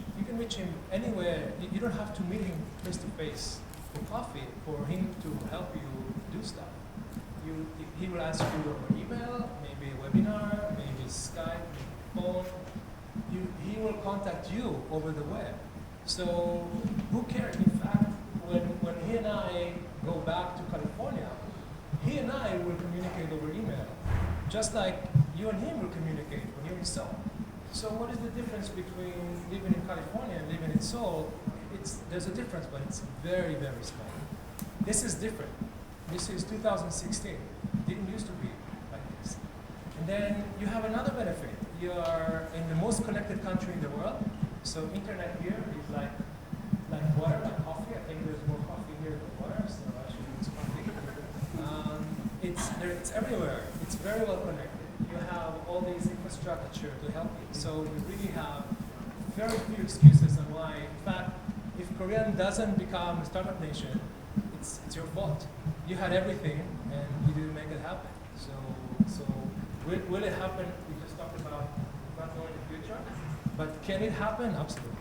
him anywhere. You don't have to meet him face to face for coffee for him to help you do stuff. He will answer you over email, maybe a webinar, maybe Skype, maybe phone. He will contact you over the web. So who cares? In fact, when he and I go back to California, he and I will communicate over email, just like you and him will communicate when you're in Seoul. So what is the difference between living in California and living in Seoul? There's a difference, but it's very small. This is different. This is 2016. It didn't used to be like this. And then you have another benefit. You are in the most connected country in the world. So internet here is like water, like coffee. I think there's more coffee here than water, so actually it's coffee. It's everywhere. It's very well connected. You have all these infrastructure to help you. So you really have very few excuses on why. In fact, if Korea doesn't become a startup nation, it's your fault. You had everything and you didn't make it happen. So will it happen? We just talked about not knowing the future, but can it happen? Absolutely.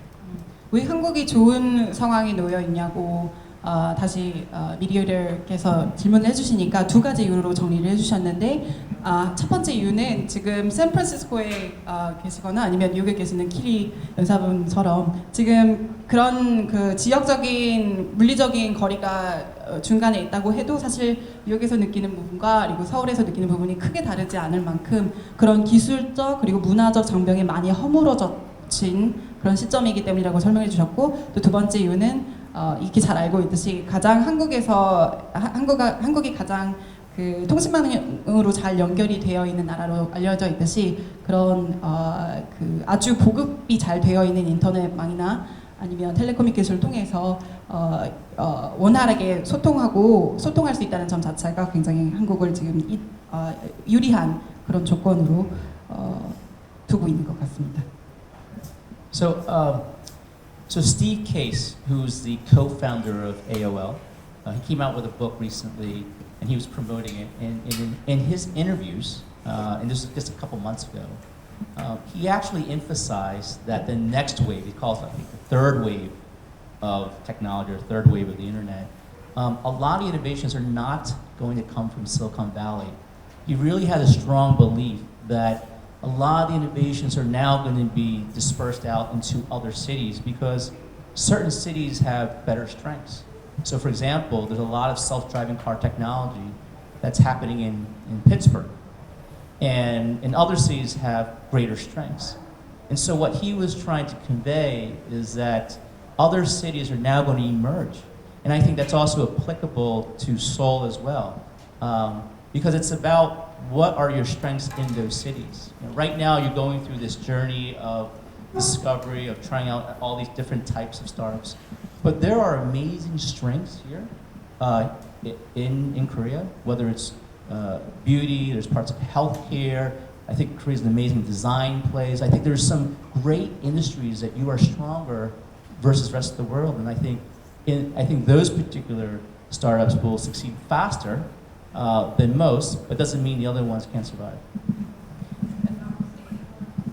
왜 한국이 좋은 상황에 놓여 있냐고 다시 미디어들께서 질문을 해주시니까 두 가지 이유로 정리를 해주셨는데 첫 번째 이유는 지금 샌프란시스코에 계시거나 아니면 미국에 계시는 키리 연사분처럼 지금 그런 그 지역적인 물리적인 거리가 중간에 있다고 해도 사실 뉴욕에서 느끼는 부분과 그리고 서울에서 느끼는 부분이 크게 다르지 않을 만큼 그런 기술적 그리고 문화적 장벽이 많이 허물어진 그런 시점이기 때문이라고 설명해 주셨고 또 두 번째 이유는 이렇게 잘 알고 있듯이 가장 한국이 가장 그 통신망으로 잘 연결이 되어 있는 나라로 알려져 있듯이 그런 그 아주 보급이 잘 되어 있는 인터넷망이나 아니면 텔레코뮤니케이션을 통해서 원활하게 소통할 수 있다는 점 자체가 굉장히 한국을 지금 유리한 그런 조건으로 두고 있는 것 같습니다. So Steve Case, who's the co-founder of AOL, he came out with a book recently, and he was promoting it. And in his interviews, and this was just a couple months ago, he actually emphasized that the next wave, he calls it I think the third wave of technology or third wave of the internet, a lot of the innovations are not going to come from Silicon Valley. He really had a strong belief that a lot of the innovations are now going to be dispersed out into other cities because certain cities have better strengths. So for example, there's a lot of self-driving car technology that's happening in Pittsburgh. And other cities have greater strengths. And so what he was trying to convey is that other cities are now going to emerge. And I think that's also applicable to Seoul as well. Because it's about what are your strengths in those cities. You know, right now you're going through this journey of discovery, of trying out all these different types of startups. But there are amazing strengths here in Korea, whether it's beauty, there's parts of healthcare. I think Korea's an amazing design place. I think there's some great industries that you are stronger versus the rest of the world. And I think those particular startups will succeed faster than most, but doesn't mean the other ones can't survive.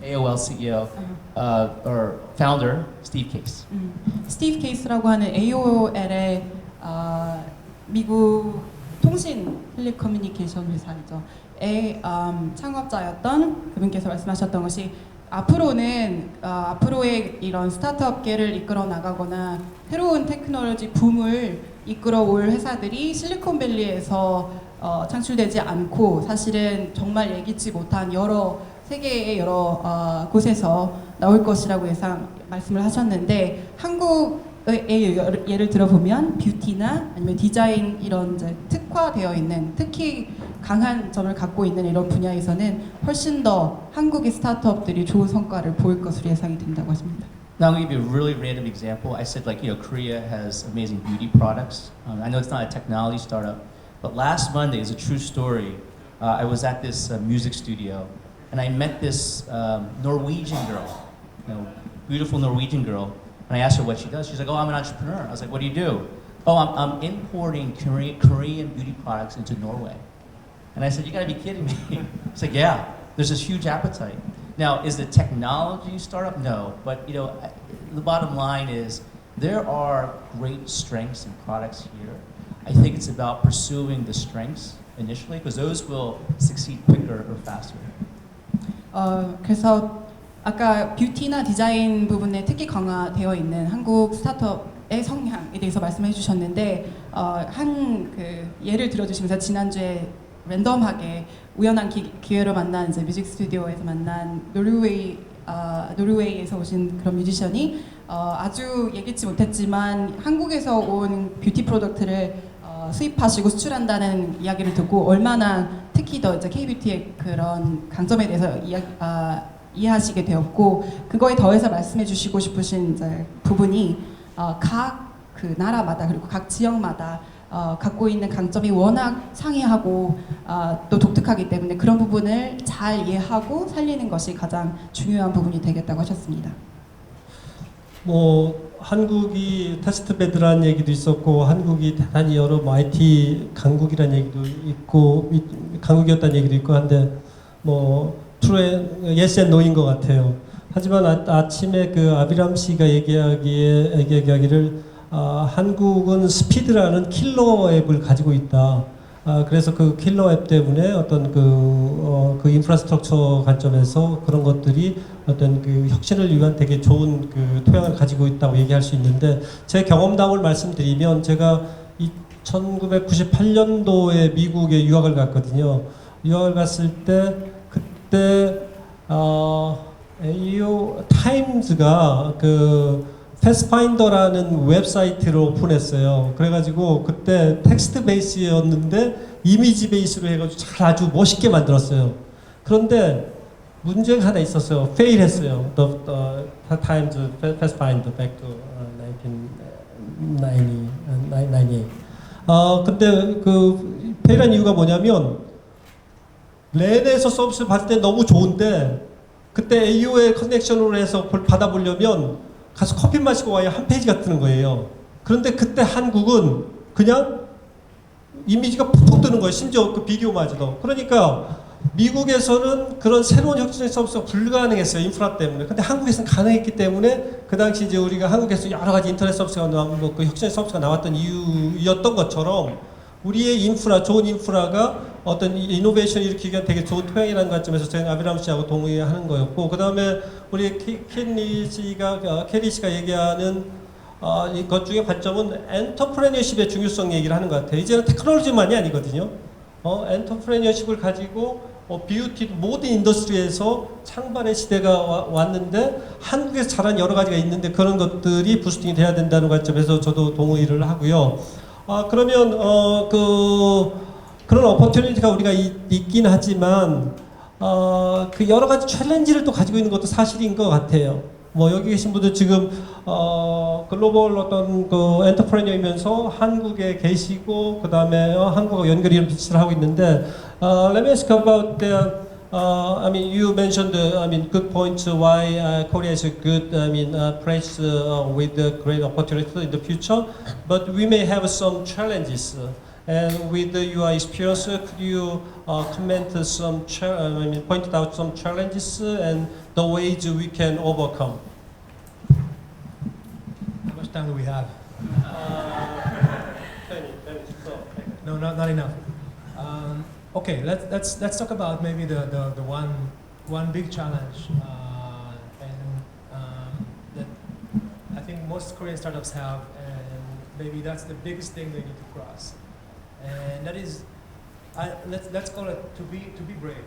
AOL CEO or founder Steve Case. 스티브 케이스라고 하는 AOL의 미국 통신 텔레커뮤니케이션 회사이죠. 의 창업자였던 그분께서 말씀하셨던 것이 앞으로는 앞으로의 이런 스타트업계를 이끌어 나가거나 새로운 테크놀로지 붐을 이끌어올 회사들이 실리콘밸리에서 창출되지 않고 사실은 정말 예기치 못한 세계의 여러 곳에서 나올 것이라고 말씀을 하셨는데 한국의 예를 들어보면 뷰티나 아니면 디자인 이런 이제 특화되어 있는 특히 강한 점을 갖고 있는 이런 분야에서는 훨씬 더 한국의 스타트업들이 좋은 성과를 보일 것으로 예상이 된다고 하십니다. Now I'm going to give you a really random example. I said Korea has amazing beauty products. I know it's not a technology startup, but last Monday is a true story. I was at this music studio and I met this Norwegian girl, beautiful Norwegian girl. And I asked her what she does. She's like, oh, I'm an entrepreneur. I was like, what do you do? Oh, I'm importing Korean beauty products into Norway. And I said, you gotta be kidding me. She's like, yeah, there's this huge appetite. Now, is the technology startup? No, but the bottom line is there are great strengths and products here. I think it's about pursuing the strengths initially because those will succeed quicker or faster. 그래서 아까 뷰티나 디자인 부분에 특히 강화되어 있는 한국 스타트업의 성향에 대해서 말씀해 주셨는데 예를 들어주시면서 지난주에 랜덤하게 우연한 기회로 만난 이제 뮤직 스튜디오에서 만난 노르웨이에서 오신 그런 뮤지션이 아주 예기치 못했지만 한국에서 온 뷰티 프로덕트를 수입하시고 수출한다는 이야기를 듣고 얼마나 특히 더 이제 K-뷰티의 그런 강점에 대해서 이해하시게 되었고 그거에 더해서 말씀해 주시고 싶으신 이제 부분이 각 그 나라마다 그리고 각 지역마다 갖고 있는 강점이 워낙 상이하고 또 독특하기 때문에 그런 부분을 잘 이해하고 살리는 것이 가장 중요한 부분이 되겠다고 하셨습니다. 뭐 한국이 테스트베드라는 얘기도 있었고 한국이 대단히 여러 IT 강국이라는 얘기도 있고 강국이었다는 얘기도 있고 한데 뭐 yes and no인 것 같아요. 하지만 아침에 그 아비람 씨가 얘기하기를 한국은 스피드라는 킬러 앱을 가지고 있다. 그래서 그 킬러 앱 때문에 어떤 그 인프라스트럭처 관점에서 그런 것들이 어떤 그 혁신을 위한 되게 좋은 그 토양을 가지고 있다고 얘기할 수 있는데 제 경험담을 말씀드리면 제가 1998년도에 미국에 유학을 갔거든요. 유학을 갔을 때 그때 AO 타임즈가 그 패스파인더라는 웹사이트를 오픈했어요. 그래가지고 그때 텍스트 베이스였는데 이미지 베이스로 해가지고 아주 멋있게 만들었어요. 그런데 문제가 하나 있었어요. 페일했어요. The Times Pathfinder back to 1998. 근데 그 페일한 이유가 뭐냐면 랜에서 서비스를 받을 때 너무 좋은데 그때 AO의 커넥션으로 해서 받아보려면 가서 커피 마시고 와야 한 페이지가 뜨는 거예요. 그런데 그때 한국은 그냥 이미지가 푹푹 뜨는 거예요. 심지어 그 비디오마저도. 그러니까 미국에서는 그런 새로운 혁신적 서비스가 불가능했어요. 인프라 때문에. 근데 한국에서는 가능했기 때문에 그 당시 이제 우리가 한국에서 여러 가지 인터넷 서비스가 나오고 그 혁신적 서비스가 나왔던 이유였던 것처럼 우리의 인프라, 좋은 인프라가 어떤 이노베이션을 일으키기 위한 되게 좋은 토양이라는 관점에서 저희는 아비람 씨하고 동의하는 거였고 그 다음에 우리 캐리 씨가 얘기하는 이것 중에 관점은 엔터프레니어십의 중요성 얘기를 하는 것 같아요. 이제는 테크놀로지만이 아니거든요. 엔터프레니어십을 가지고 뷰티 모든 인더스트리에서 창발의 시대가 왔는데 한국에서 잘한 여러 가지가 있는데 그런 것들이 부스팅이 돼야 된다는 관점에서 저도 동의를 하고요. 그러면 그런 어퍼튜니티가 우리가 있긴 하지만 그 여러 가지 챌린지를 또 가지고 있는 것도 사실인 것 같아요. 뭐 여기 계신 분들 지금 글로벌 어떤 그 엔터프레니어이면서 한국에 계시고 그 다음에 한국과 연결이 이런 비치를 하고 있는데 let me ask about I mean, you mentioned, good points why Korea is a good, place with the great opportunity in the future. But we may have some challenges, And with your experience, could you comment pointed out some challenges and the ways we can overcome? How much time do we have? 20, so. No, not enough. Okay, let's talk about maybe the one big challenge that I think most Korean startups have, and maybe that's the biggest thing they need to cross, and that is, let's call it to be brave.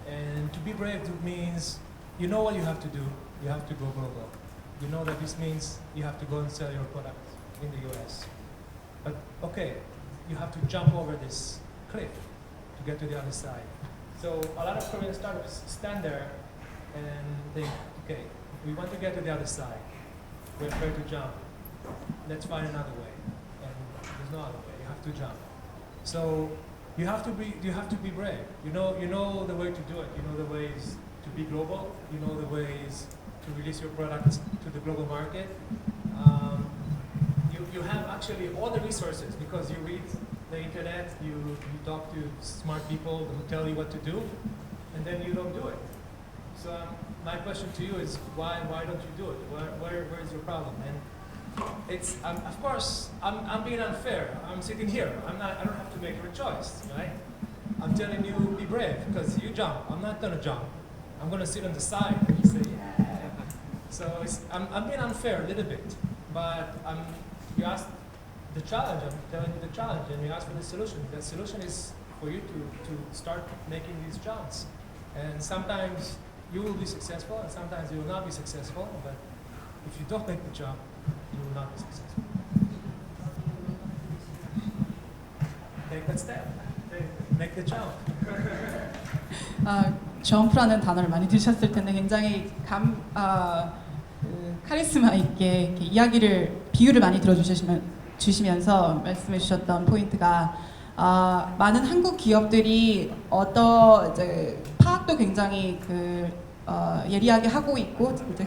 And to be brave means you know what you have to do. You have to go global. You know that this means you have to go and sell your product in the US. But okay, you have to jump over this cliff to get to the other side. So a lot of Korean startups stand there and think, okay, we want to get to the other side. We're afraid to jump. Let's find another way. And there's no other way. You have to jump. So you have to be brave. You know the way to do it. You know the ways to be global. You know the ways to release your products to the global market. You have actually all the resources because you read the internet, you talk to smart people who tell you what to do, and then you don't do it. So my question to you is why don't you do it? Where is your problem? And it's of course I'm being unfair. I'm sitting here. I don't have to make your choice, right? I'm telling you be brave because you jump. I'm not gonna jump. I'm gonna sit on the side and say yeah. So I'm being unfair a little bit, but you asked the challenge, I'm telling you the challenge, and you asked for the solution. The solution is for you to start making these jumps. And sometimes you will be successful, and sometimes you will not be successful, but if you don't make the jump, you will not be successful. Take that step. Make the jump. 점프라는 단어를 많이 들으셨을 텐데 굉장히 카리스마 있게 이렇게 이야기를 비유를 많이 주시면서 말씀해 주셨던 포인트가 많은 한국 기업들이 이제 파악도 굉장히 예리하게 하고 있고 이제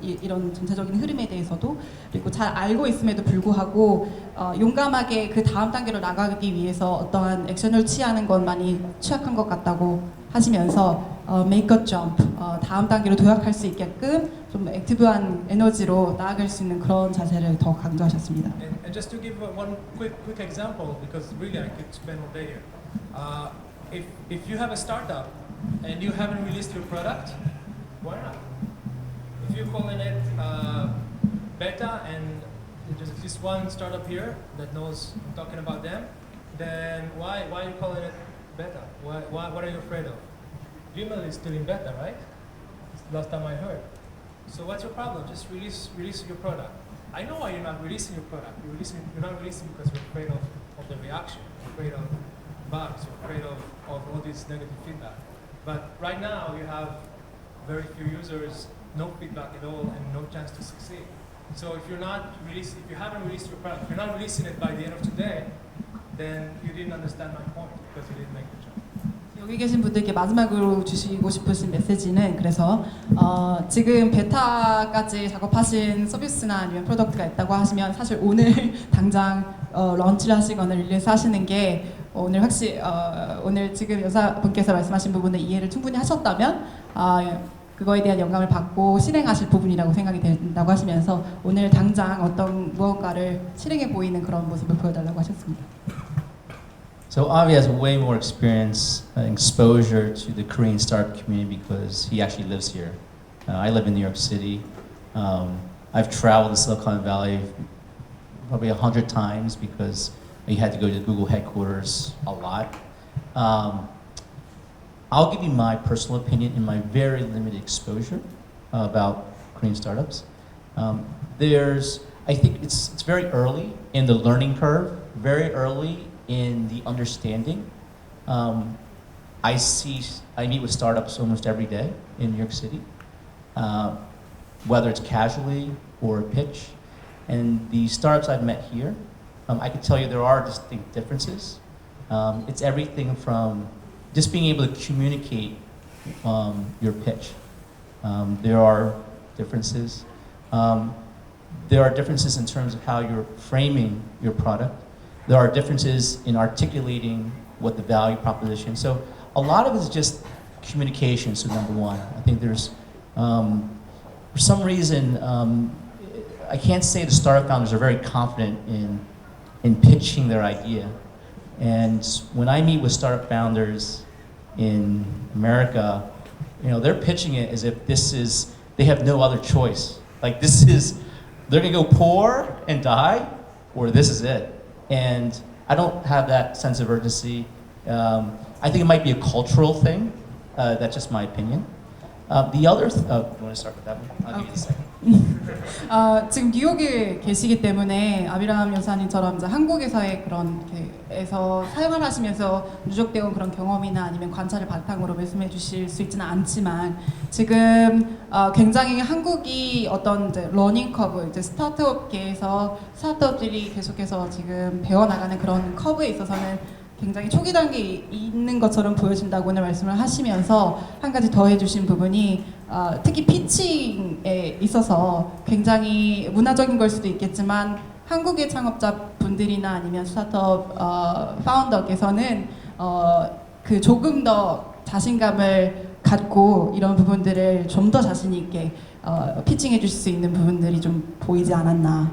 이런 전체적인 흐름에 대해서도 그리고 잘 알고 있음에도 불구하고 용감하게 그 다음 단계로 나가기 위해서 어떠한 액션을 취하는 건 많이 취약한 것 같다고 하시면서 make a jump 다음 단계로 도약할 수 있게끔 좀 액티브한 에너지로 나아갈 수 있는 그런 자세를 더 강조하셨습니다. And just to give one quick example, because really I could spend all day here. If you have a startup and you haven't released your product, why not? If you're calling it beta and there's at least one startup here that knows I'm talking about them, then why are you calling it beta? What are you afraid of? Gmail is still in beta, right? It's the last time I heard. So what's your problem? Just release your product. I know why you're not releasing your product. You're not releasing because you're afraid of the reaction. You're afraid of bugs. You're afraid of all this negative feedback. But right now you have very few users, no feedback at all, and no chance to succeed. So if you haven't released your product, if you're not releasing it by the end of today, then you didn't understand my point because you didn't make the jump. 여기 계신 분들께 마지막으로 주시고 싶으신 메시지는 그래서 지금 베타까지 작업하신 서비스나 아니면 프로덕트가 있다고 하시면 사실 오늘 당장 런치를 하시거나 릴리스 하시는 게 오늘 오늘 지금 여사분께서 말씀하신 부분을 이해를 충분히 하셨다면 그거에 대한 영감을 받고 실행하실 부분이라고 생각이 된다고 하시면서 오늘 당장 어떤 무언가를 실행해 보이는 그런 모습을 보여달라고 하셨습니다. So Avi has way more experience, exposure to the Korean startup community because he actually lives here. I live in New York City. I've traveled to Silicon Valley probably 100 times because I had to go to the Google headquarters a lot. I'll give you my personal opinion in my very limited exposure about Korean startups. I think it's very early in the learning curve, very early in the understanding. I meet with startups almost every day in New York City, whether it's casually or a pitch. And the startups I've met here, I can tell you there are distinct differences. It's everything from just being able to communicate your pitch. There are differences. There are differences in terms of how you're framing your product. There are differences in articulating what the value proposition. So a lot of it is just communication. So number one, I think there's, for some reason, I can't say the startup founders are very confident in pitching their idea. And when I meet with startup founders in America, they're pitching it as if they have no other choice. Like they're gonna go poor and die, or this is it. And I don't have that sense of urgency. I think it might be a cultural thing. That's just my opinion. The other, you want to start with that one? I'll give you the second. 지금 뉴욕에 계시기 때문에 아비람 여사님처럼 이제 한국에서의 그런 에서 사용을 하시면서 누적되어 온 그런 경험이나 아니면 관찰을 바탕으로 말씀해 주실 수 있지는 않지만 지금 굉장히 한국이 어떤 이제 러닝 커브, 이제 스타트업계에서 스타트업들이 계속해서 지금 배워나가는 그런 커브에 있어서는 굉장히 초기 단계에 있는 것처럼 보여진다고 오늘 말씀을 하시면서 한 가지 더해 주신 부분이 특히 피칭에 있어서 굉장히 문화적인 걸 수도 있겠지만 한국의 창업자분들이나 아니면 스타트업 파운더께서는 그 조금 더 자신감을 갖고 이런 부분들을 좀 더 자신 있게 피칭해 주실 수 있는 부분들이 좀 보이지 않았나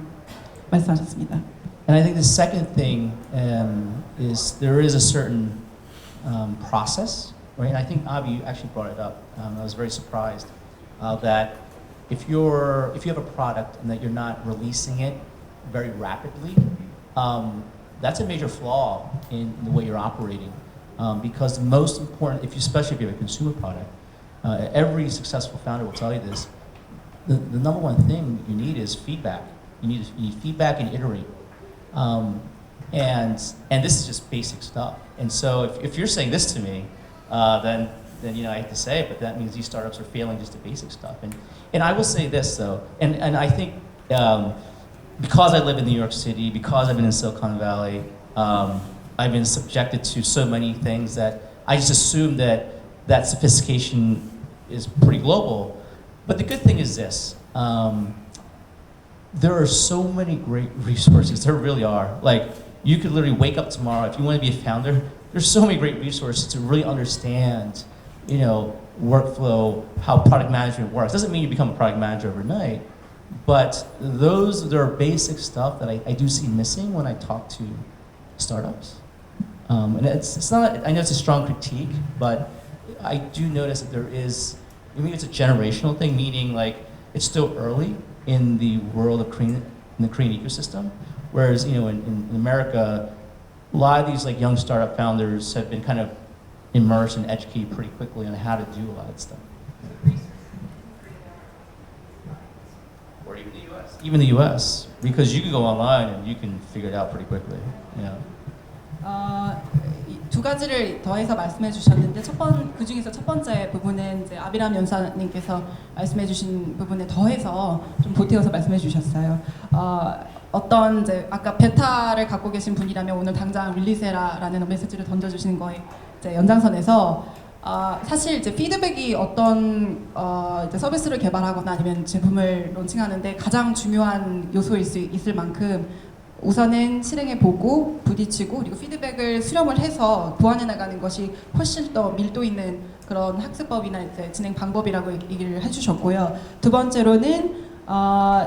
말씀하셨습니다. And I think the second thing is there is a certain process, right? And I think Avi, you actually brought it up. I was very surprised that if you have a product and that you're not releasing it very rapidly, that's a major flaw in the way you're operating. Because the most important, especially if you have a consumer product, every successful founder will tell you this. The number one thing you need is feedback. You need feedback and iterate. And this is just basic stuff. And so if you're saying this to me, then I hate to say it, but that means these startups are failing just the basic stuff. And I will say this though, and I think because I live in New York City, because I've been in Silicon Valley, I've been subjected to so many things that I just assume that sophistication is pretty global. But the good thing is this. There are so many great resources. There really are. Like, you could literally wake up tomorrow, if you want to be a founder, there's so many great resources to really understand, workflow, how product management works. Doesn't mean you become a product manager overnight, but there are basic stuff that I do see missing when I talk to startups. And it's not, I know it's a strong critique, but I do notice that there is, maybe it's a generational thing, meaning like it's still early in the world of in the Korean ecosystem, whereas in America, a lot of these like young startup founders have been kind of immersed and educated pretty quickly on how to do a lot of stuff. Or even the U.S. Even the U.S. Because you can go online and you can figure it out pretty quickly. 두 가지를 더해서 말씀해 주셨는데 그 중에서 첫 번째 부분은 이제 아비람 연사님께서 말씀해 주신 부분에 더해서 좀 보태어서 말씀해 주셨어요. 어떤 이제 아까 베타를 갖고 계신 분이라면 오늘 당장 릴리스해라라는 메시지를 던져주시는 거에 이제 연장선에서 사실 이제 피드백이 어떤 이제 서비스를 개발하거나 아니면 제품을 론칭하는데 가장 중요한 요소일 수 있을 만큼 우선은 실행해 보고 부딪히고 그리고 피드백을 수렴을 해서 보완해 나가는 것이 훨씬 더 밀도 있는 그런 학습법이나 이제 진행 방법이라고 얘기를 해주셨고요. 두 번째로는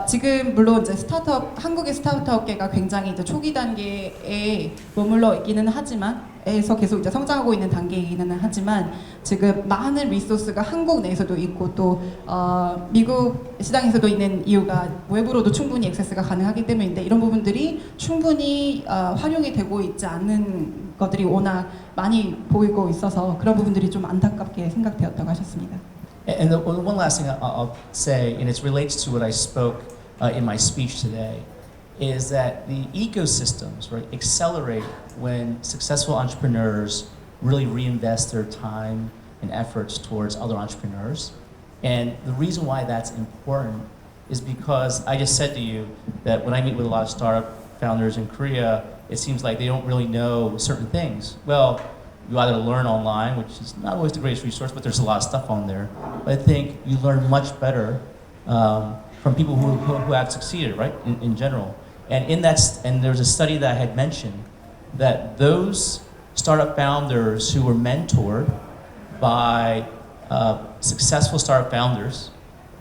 지금 물론 이제 한국의 스타트업계가 굉장히 이제 초기 단계에 머물러 있기는 하지만 에서 계속 이제 성장하고 있는 단계이기는 하지만 지금 많은 리소스가 한국 내에서도 있고 또 미국 시장에서도 있는 이유가 외부로도 충분히 액세스가 가능하기 때문인데 이런 부분들이 충분히 활용이 되고 있지 않는 것들이 워낙 많이 보이고 있어서 그런 부분들이 좀 안타깝게 생각되었다고 하셨습니다. And the one last thing I'll say, and it relates to what I spoke in my speech today, is that the ecosystems, right, accelerate when successful entrepreneurs really reinvest their time and efforts towards other entrepreneurs. And the reason why that's important is because I just said to you that when I meet with a lot of startup founders in Korea, it seems like they don't really know certain things. Well, you either learn online, which is not always the greatest resource, but there's a lot of stuff on there. But I think you learn much better from people who have succeeded, right, in general. And there's a study that I had mentioned that those startup founders who were mentored by successful startup founders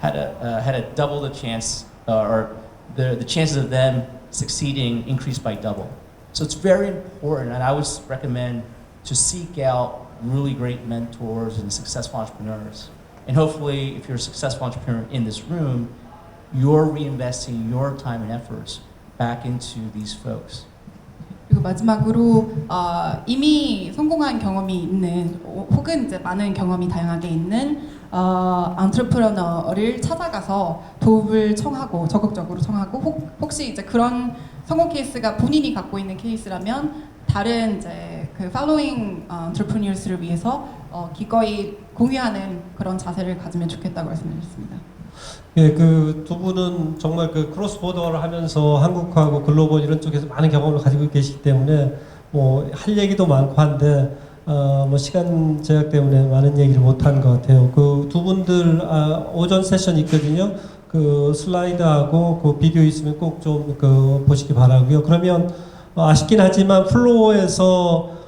had a double the chance, or the chances of them succeeding increased by double. So it's very important, and I would recommend to seek out really great mentors and successful entrepreneurs. And hopefully, if you're a successful entrepreneur in this room, you're reinvesting your time and efforts back into these folks. 그리고 마지막으로 이미 성공한 경험이 있는 혹은 이제 많은 경험이 다양하게 있는 안트레프러너를 찾아가서 도움을 청하고 적극적으로 청하고 혹시 이제 그런 성공 케이스가 본인이 갖고 있는 케이스라면 다른 이제 그 팔로잉 안트레프러너스를 위해서 기꺼이 공유하는 그런 자세를 가지면 좋겠다고 말씀드렸습니다. 예, 그 두 분은 정말 그 크로스 보더를 하면서 한국하고 글로벌 이런 쪽에서 많은 경험을 가지고 계시기 때문에 뭐 할 얘기도 많고 한데 뭐 시간 제약 때문에 많은 얘기를 못 한 것 같아요. 그 두 분들 오전 세션 있거든요. 그 슬라이드하고 그 비디오 있으면 꼭 좀 그 보시기 바라고요. 그러면 아쉽긴 하지만 플로어에서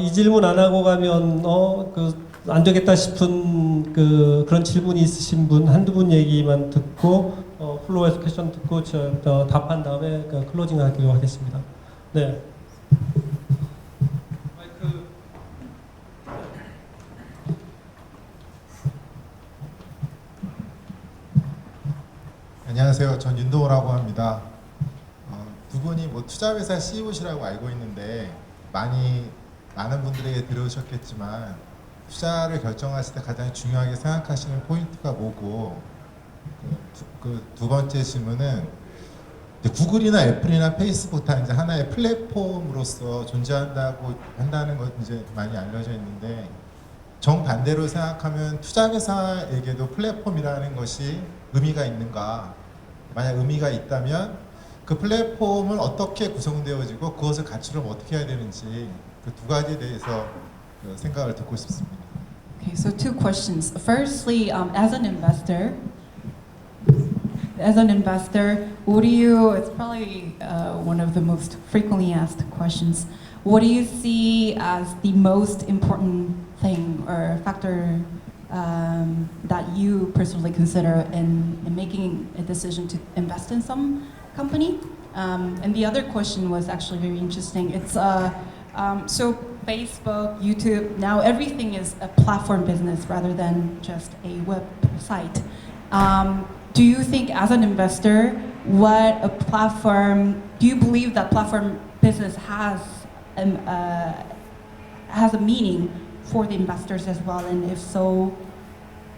이 질문 안 하고 가면 그 안 되겠다 싶은 그런 질문이 있으신 분 한두 분 얘기만 듣고 플로어에서 퀘션 듣고 답한 다음에 클로징 하기로 하겠습니다. 네. 마이크. 안녕하세요. 전 윤동호라고 합니다. 두 분이 뭐 투자회사 CEO시라고 알고 있는데 많은 분들에게 들으셨겠지만 투자를 결정하실 때 가장 중요하게 생각하시는 포인트가 뭐고 그 두 번째 질문은 구글이나 애플이나 페이스북 다 이제 하나의 플랫폼으로서 존재한다고 한다는 건 이제 많이 알려져 있는데 정반대로 생각하면 투자회사에게도 플랫폼이라는 것이 의미가 있는가? 만약 의미가 있다면 그 플랫폼은 어떻게 구성되어지고 그것을 갖추려면 어떻게 해야 되는지 그 두 가지에 대해서 생각을 듣고 싶습니다. Okay, so two questions. Firstly, as an investor, what do you? It's probably one of the most frequently asked questions. What do you see as the most important thing or factor that you personally consider in making a decision to invest in some company? And the other question was actually very interesting. It's so Facebook, YouTube, now everything is a platform business rather than just a website. Do you think, as an investor, do you believe that platform business has a meaning for the investors as well? And if so,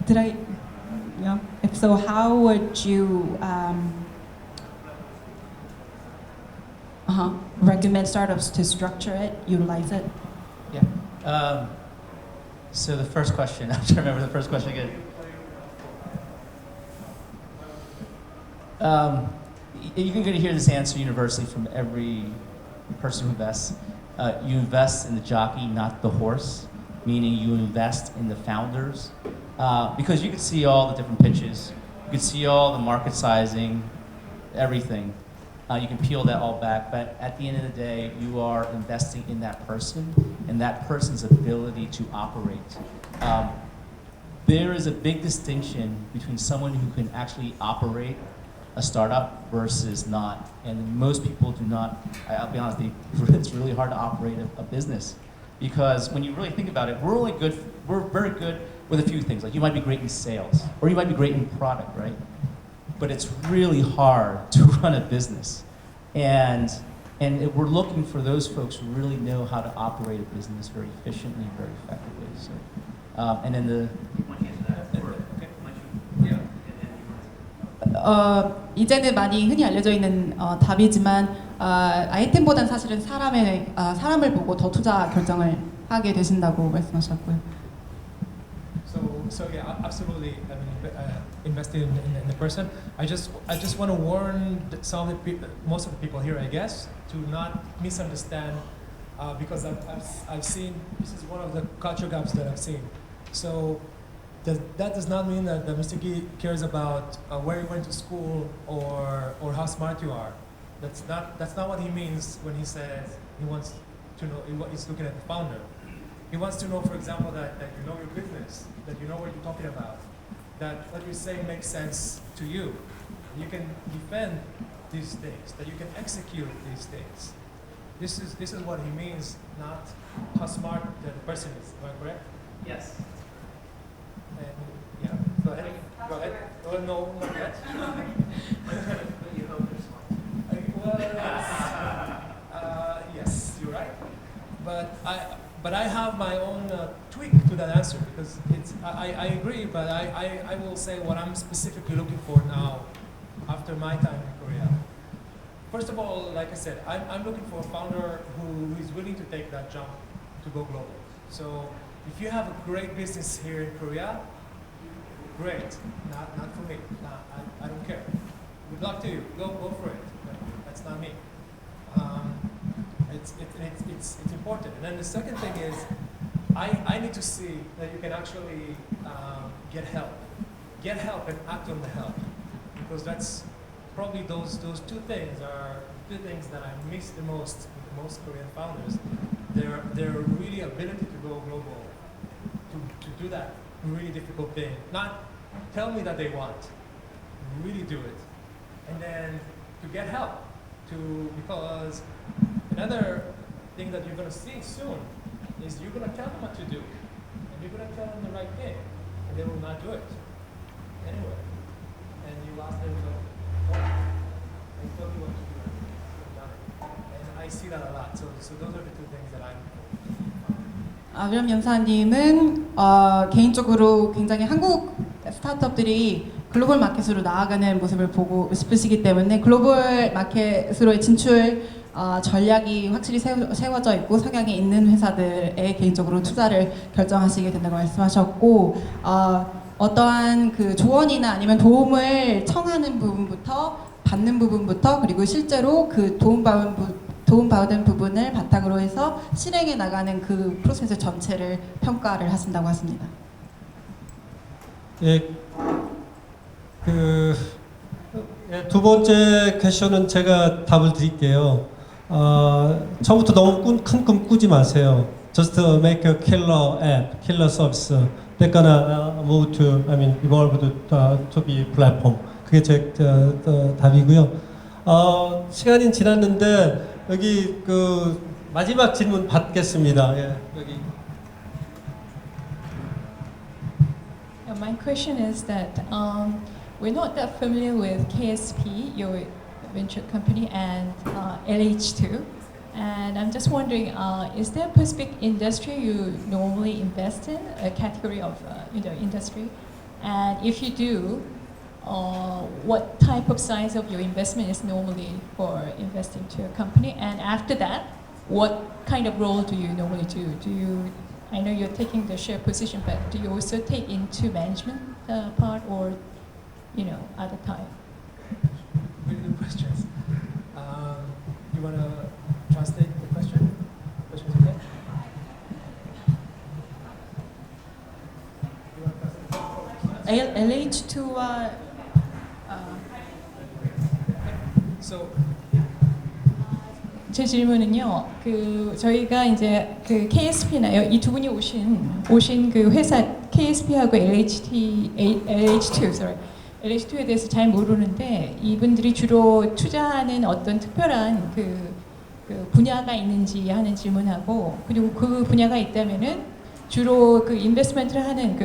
if so, how would you recommend startups to structure it, utilize it? Yeah. So the first question, I'm trying to remember the first question again. You're going to hear this answer universally from every person who invests. You invest in the jockey, not the horse, meaning you invest in the founders. Because you can see all the different pitches, you can see all the market sizing, everything. You can peel that all back, but at the end of the day, you are investing in that person and that person's ability to operate. There is a big distinction between someone who can actually operate a startup versus not, and most people do not. I'll be honest, it's really hard to operate a business because when you really think about it, we're very good with a few things. Like you might be great in sales, or you might be great in product, right? But it's really hard to run a business, and we're looking for those folks who really know how to operate a business very efficiently, very effectively. So, and then the 이제는 많이 흔히 알려져 있는 답이지만 아이템보단 사실은 사람을 보고 더 투자 결정을 하게 되신다고 말씀하셨고요. So yeah, absolutely. I mean, investing in the person. I just want to warn most of the people here, I guess, to not misunderstand, because I've seen this is one of the culture gaps that I've seen. So that does not mean that Mr. Gee cares about where you went to school or how smart you are. That's not what he means when he says he wants to to know. He's looking at the founder. He wants to know, for example, that you know your business, that you know what you're talking about, that what you're saying makes sense to you. You can defend these things, that you can execute these things. This is what he means, not how smart the person is. Am I correct? Yes. And, yeah. Go ahead. Go ahead. Oh, no, not yet. But you hope there's one. Yes, you're right. But I have my own tweak to that answer because I agree, but I will say what I'm specifically looking for now after my time in Korea. First of all, like I said, I'm looking for a founder who is willing to take that jump to go global. So if you have a great business here in Korea, great. Not for me. I don't care. Good luck to you. Go for it. But that's not me. It's important. And then the second thing is, I need to see that you can actually get help and act on the help, because that's probably those two things are two things that I miss the most with most Korean founders. Their really ability to go global, to do that really difficult thing. Not tell me that they want, really do it, and then to get help. Because another thing that you're going to see soon is you're going to tell them what to do, and you're going to tell them the right thing, and they will not do it anyway. And you ask them, "What? I told you what to do, you've done it." And I see that a lot. So those are the two things that I'm. 아브람 연사님은 개인적으로 굉장히 한국 스타트업들이 글로벌 마켓으로 나아가는 모습을 보고 싶으시기 때문에 글로벌 마켓으로의 진출 전략이 확실히 세워져 있고 성향이 있는 회사들에 개인적으로 투자를 결정하시게 된다고 말씀하셨고, 어떠한 그 조언이나 아니면 도움을 청하는 부분부터 받는 부분부터, 그리고 실제로 그 도움받은 부분을 바탕으로 해서 실행해 나가는 그 프로세스 전체를 평가를 하신다고 하십니다. 예, 두 번째 퀘션은 제가 답을 드릴게요. 처음부터 너무 큰 꿈 꾸지 마세요. Just make a killer app, killer service. They're gonna move to, evolve to be platform. 그게 제 답이고요. 시간이 지났는데 여기 그 마지막 질문 받겠습니다. 예, 여기. My question is that we're not that familiar with KSP, your venture company, and LH2. And I'm just wondering, is there a specific industry you normally invest in, a category of industry? And if you do, what type of size of your investment is normally for investing to a company? And after that, what kind of role do you normally do? I know you're taking the share position, but do you also take into management part or, other time? Really good questions. You want to translate the question? Question's okay? You want to translate? LH2와 So 제 질문은요. 저희가 이제 그 KSP나요. 이 두 분이 오신 그 회사 KSP하고 LH2에 대해서 잘 모르는데, 이분들이 주로 투자하는 어떤 특별한 그 분야가 있는지 하는 질문하고, 그리고 그 분야가 있다면은 주로 그 인베스트먼트를 하는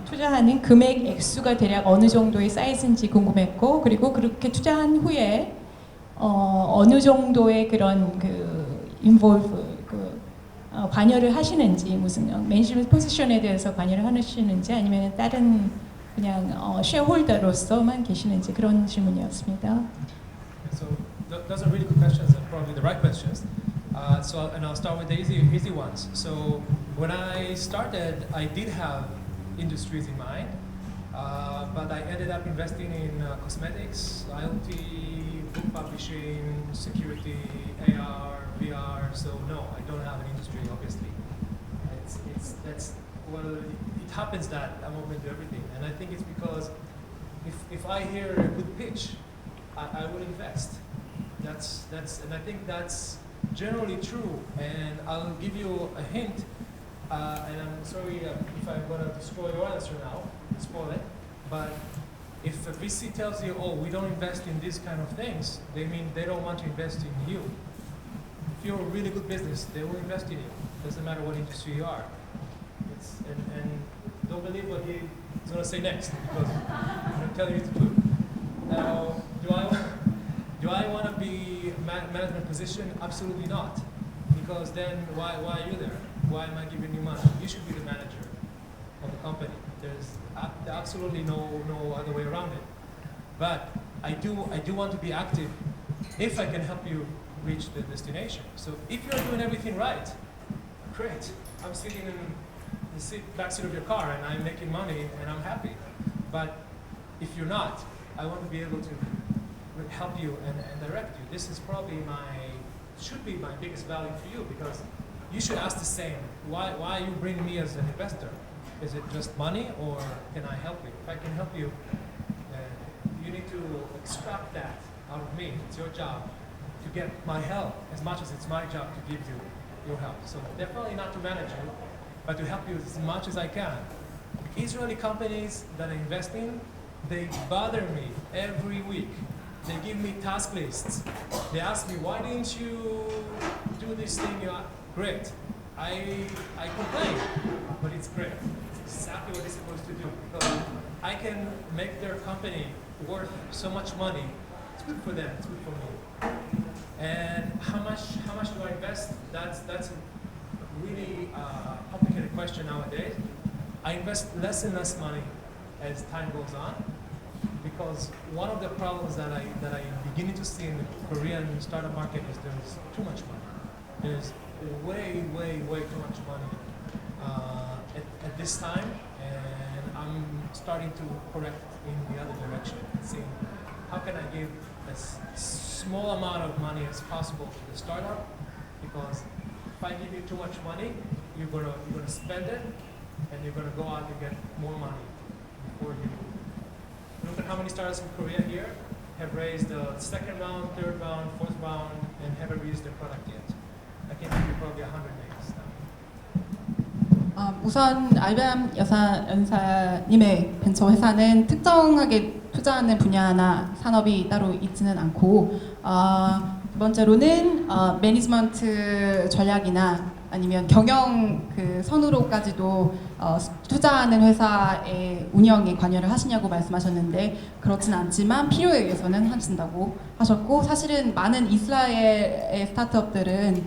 투자하는 금액 액수가 대략 어느 정도의 사이즈인지 궁금했고, 그리고 그렇게 투자한 후에 어느 정도의 그런 관여를 하시는지, 무슨 매니지먼트 포지션에 대해서 관여를 하시는지, 아니면 다른 그냥 쉐어홀더로서만 계시는지, 그런 질문이었습니다. So those are really good questions and probably the right questions. And I'll start with the easy ones. So when I started, I did have industries in mind, but I ended up investing in cosmetics, IoT, book publishing, security, AR, VR. So no, I don't have an industry, obviously. It happens that I'm open to everything, and I think it's because if I hear a good pitch, I will invest. And I think that's generally true. And I'll give you a hint. And I'm sorry if I'm going to destroy your answer now, spoil it. But if a VC tells you, oh, we don't invest in these kind of things, they mean they don't want to invest in you. If you're a really good business, they will invest in you. Doesn't matter what industry you are. And don't believe what he's going to say next, because I'm going to tell you the truth. Now, do I want to be management position? Absolutely not. Because then why are you there? Why am I giving you money? You should be the manager of the company. There's absolutely no other way around it. But I do want to be active if I can help you reach the destination. So if you're doing everything right, great. I'm sitting in the back seat of your car and I'm making money and I'm happy. But if you're not, I want to be able to help you and direct you. This is probably should be my biggest value for you, because you should ask the same. Why you bring me as an investor? Is it just money, or can I help you? If I can help you, you need to extract that out of me. It's your job to get my help as much as it's my job to give you your help. So definitely not to manage you, but to help you as much as I can. Israeli companies that I invest in, they bother me every week. They give me task lists. They ask me, why didn't you do this thing? Great. I complain, but it's great. It's exactly what it's supposed to do. Because I can make their company worth so much money. It's good for them. It's good for me. And how much do I invest? That's a really complicated question nowadays. I invest less and less money as time goes on, because one of the problems that I'm beginning to see in the Korean startup market is there's too much money. There's way too much money at this time, and I'm starting to correct in the other direction, seeing how can I give as small amount of money as possible to the startup, because if I give you too much money, you're gonna spend it, and you're gonna go out and get more money before you look at how many startups in Korea here have raised the second round, third round, fourth round, and haven't released their product yet. I can give you probably 100 names now. 우선 알밤 연사님의 벤처 회사는 특정하게 투자하는 분야나 산업이 따로 있지는 않고, 두 번째로는 매니지먼트 전략이나 아니면 경영 그 선으로까지도 투자하는 회사의 운영에 관여를 하시냐고 말씀하셨는데, 그렇진 않지만 필요에 의해서는 하신다고 하셨고, 사실은 많은 이스라엘의 스타트업들은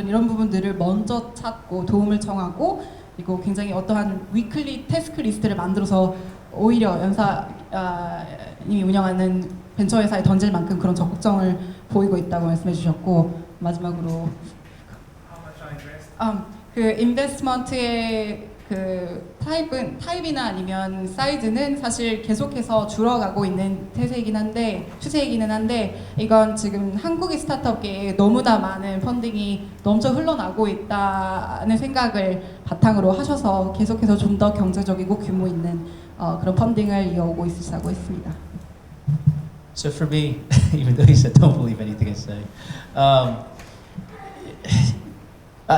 이런 부분들을 먼저 찾고 도움을 청하고, 그리고 굉장히 어떠한 위클리 태스크 리스트를 만들어서 오히려 연사님이 운영하는 벤처 회사에 던질 만큼 그런 적극성을 보이고 있다고 말씀해 주셨고, 마지막으로 그 인베스트먼트의 그 타입이나 아니면 사이즈는 사실 계속해서 줄어가고 있는 추세이기는 한데 이건 지금 한국의 스타트업계에 너무나 많은 펀딩이 넘쳐 흘러나고 있다는 생각을 바탕으로 하셔서 계속해서 좀 더 경제적이고 규모 있는 그런 펀딩을 이어오고 있으시다고 했습니다. So for me, even though he said don't believe anything I say,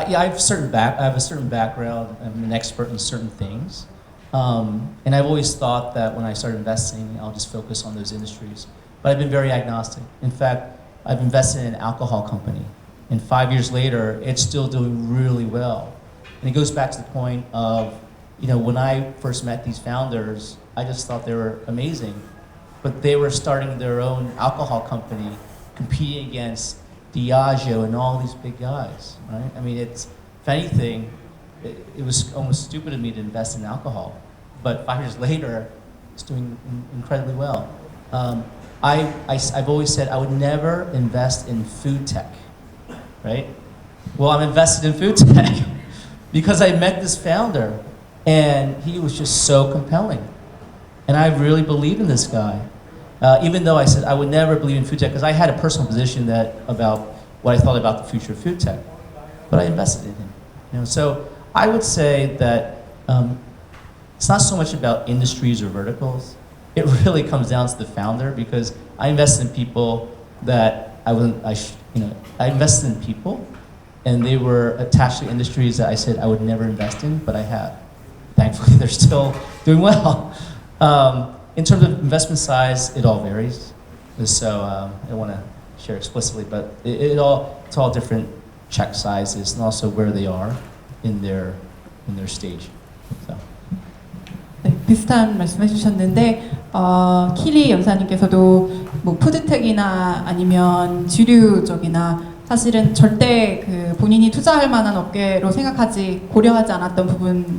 yeah, I have a certain background. I'm an expert in certain things, and I've always thought that when I start investing, I'll just focus on those industries. But I've been very agnostic. In fact, I've invested in an alcohol company, and 5 years later, it's still doing really well. And it goes back to the point of, when I first met these founders, I just thought they were amazing, but they were starting their own alcohol company, competing against Diageo and all these big guys, right? I mean, if anything, it was almost stupid of me to invest in alcohol. But 5 years later, it's doing incredibly well. I've always said I would never invest in food tech, right? Well, I'm invested in food tech because I met this founder and he was just so compelling. And I really believe in this guy. Even though I said I would never believe in food tech, because I had a personal position about what I thought about the future of food tech, but I invested in him. So I would say that it's not so much about industries or verticals. It really comes down to the founder, because I invest in people that I invested in people, and they were attached to industries that I said I would never invest in, but I have. Thankfully, they're still doing well. In terms of investment size, it all varies. So I don't want to share explicitly, but it's all different check sizes and also where they are in their stage. So. 네, 비슷한 말씀해 주셨는데 키리 연사님께서도 뭐 푸드텍이나 아니면 주류 쪽이나 사실은 절대 그 본인이 투자할 만한 업계로 생각하지 고려하지 않았던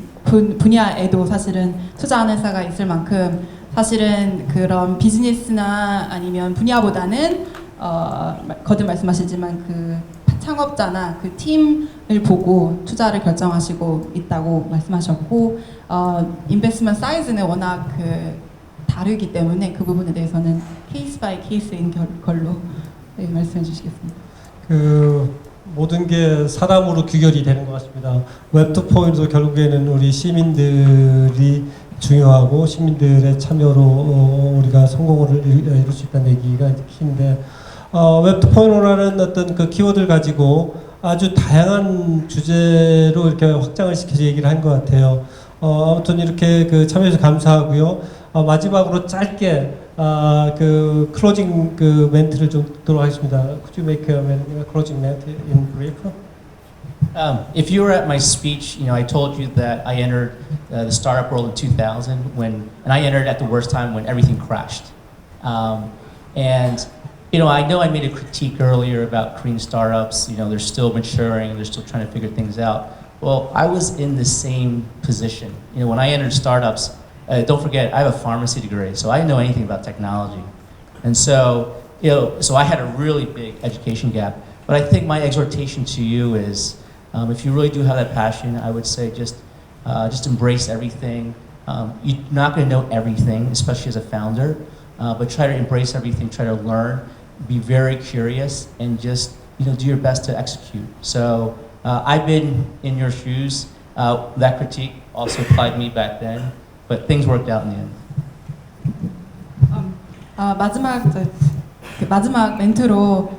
분야에도 사실은 투자하는 회사가 있을 만큼 사실은 그런 비즈니스나 아니면 분야보다는 거듭 말씀하시지만 그 창업자나 그 팀을 보고 투자를 결정하시고 있다고 말씀하셨고 인베스트먼트 사이즈는 워낙 그 다르기 때문에 그 부분에 대해서는 케이스 바이 케이스인 걸로 네, 말씀해 주시겠습니다. 그 모든 게 사람으로 규결이 되는 것 같습니다. 웹2.0도 결국에는 우리 시민들이 중요하고 시민들의 참여로 우리가 성공을 이룰 수 있다는 얘기가 키인데 웹2.0라는 어떤 그 키워드를 가지고 아주 다양한 주제로 이렇게 확장을 시켜서 얘기를 한 것 같아요. 아무튼 이렇게 그 참여해서 감사하고요. 마지막으로 짧게 그 클로징 그 멘트를 좀 듣도록 하겠습니다. Could you make a closing ment in brief? If you were at my speech, I told you that I entered the startup world in 2000 and I entered at the worst time when everything crashed. And I know I made a critique earlier about Korean startups. They're still maturing, they're still trying to figure things out. Well, I was in the same position. When I entered startups, don't forget, I have a pharmacy degree, so I didn't know anything about technology. And so, so I had a really big education gap. But I think my exhortation to you is, if you really do have that passion, I would say just embrace everything. You're not going to know everything, especially as a founder, but try to embrace everything, try to learn, be very curious, and just do your best to execute. So I've been in your shoes. That critique also applied to me back then, but things worked out in the end. 마지막 멘트로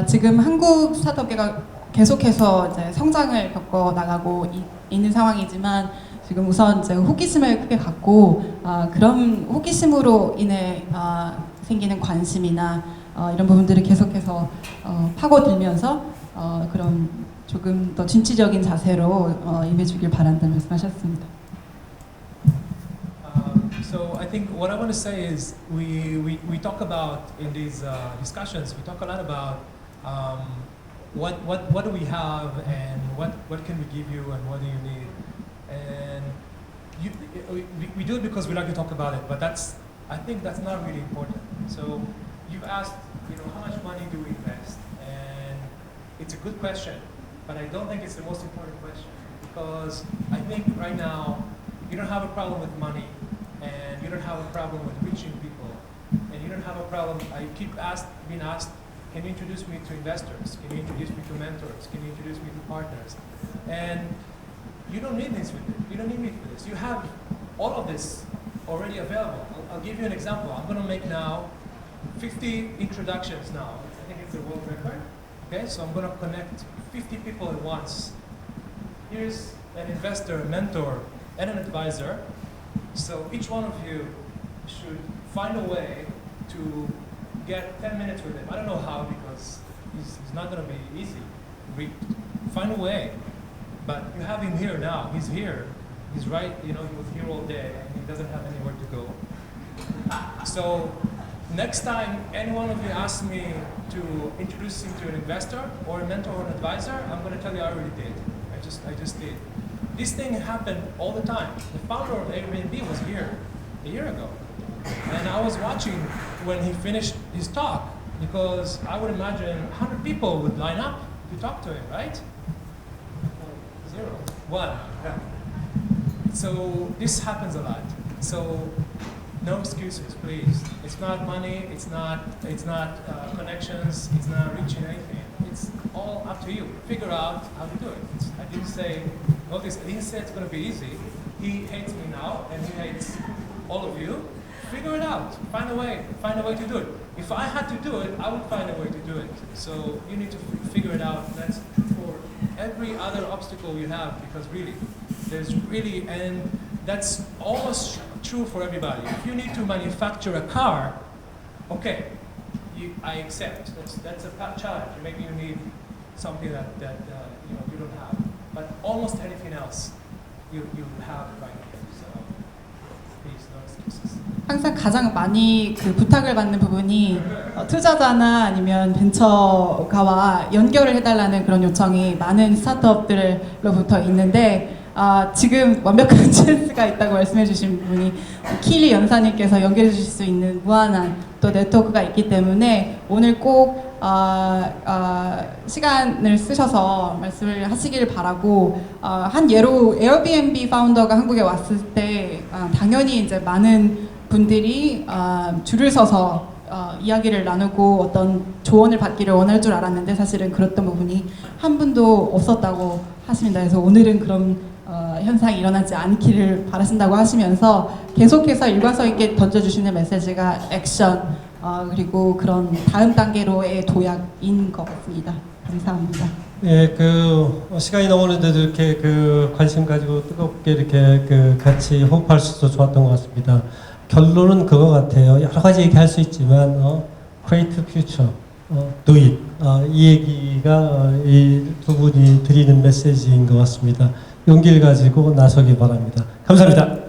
지금 한국 스타트업계가 계속해서 이제 성장을 겪어 나가고 있는 상황이지만 지금 우선 이제 호기심을 크게 갖고 그런 호기심으로 인해 생기는 관심이나 이런 부분들을 계속해서 파고들면서 그런 조금 더 진취적인 자세로 임해주길 바란다는 말씀하셨습니다. So I think what I want to say is we talk about in these discussions, we talk a lot about what do we have and what can we give you and what do you need, and we do it because we like to talk about it, but I think that's not really important. So you've asked how much money do we invest, and it's a good question, but I don't think it's the most important question, because I think right now you don't have a problem with money, and you don't have a problem with reaching people, and you don't have a problem. I keep being asked, can you introduce me to investors? Can you introduce me to mentors? Can you introduce me to partners? And you don't need this with it. You don't need me for this. You have all of this already available. I'll give you an example. I'm going to make now 50 introductions now. I think it's a world record. Okay, so I'm going to connect 50 people at once. Here's an investor, a mentor, and an advisor. So each one of you should find a way to get 10 minutes with him. I don't know how, because he's not going to be easy. Find a way. But you have him here now. He's here. He's right, he was here all day and he doesn't have anywhere to go. So next time any one of you asks me to introduce him to an investor or a mentor or an advisor, I'm going to tell you I already did. I just did. This thing happened all the time. The founder of Airbnb was here a year ago. And I was watching when he finished his talk, because I would imagine 100 people would line up to talk to him, right? 0, 1. So this happens a lot. So no excuses, please. It's not money, it's not connections, it's not reaching anything. It's all up to you. Figure out how to do it. I didn't say it's going to be easy. He hates me now, and he hates all of you figure it out. Find a way to do it. If I had to do it, I would find a way to do it. So you need to figure it out. That's for every other obstacle you have, because really, and that's almost true for everybody. If you need to manufacture a car, okay, I accept. That's a challenge. Maybe you need something that you don't have. But almost anything else you have right here. So please, no excuses. 항상 가장 많이 그 부탁을 받는 부분이 투자자나 아니면 벤처가와 연결을 해달라는 그런 요청이 많은 스타트업들로부터 있는데 지금 완벽한 찬스가 있다고 말씀해주신 분이 킬리 연사님께서 연결해 주실 수 있는 무한한 또 네트워크가 있기 때문에 오늘 꼭 시간을 쓰셔서 말씀을 하시길 바라고 한 예로 에어비앤비 파운더가 한국에 왔을 때 당연히 이제 많은 분들이 줄을 서서 이야기를 나누고 어떤 조언을 받기를 원할 줄 알았는데 사실은 그랬던 부분이 한 분도 없었다고 하십니다. 그래서 오늘은 그런 현상이 일어나지 않기를 바라신다고 하시면서 계속해서 일관성 있게 던져주시는 메시지가 액션 그리고 그런 다음 단계로의 도약인 것 같습니다. 감사합니다. 예, 그 시간이 넘었는데도 이렇게 그 관심 가지고 뜨겁게 이렇게 그 같이 호흡할 수 있어서 좋았던 것 같습니다. 결론은 그거 같아요. 여러 가지 얘기할 수 있지만 create future, do it. 이 얘기가 이 두 분이 드리는 메시지인 것 같습니다. 용기를 가지고 나서기 바랍니다. 감사합니다.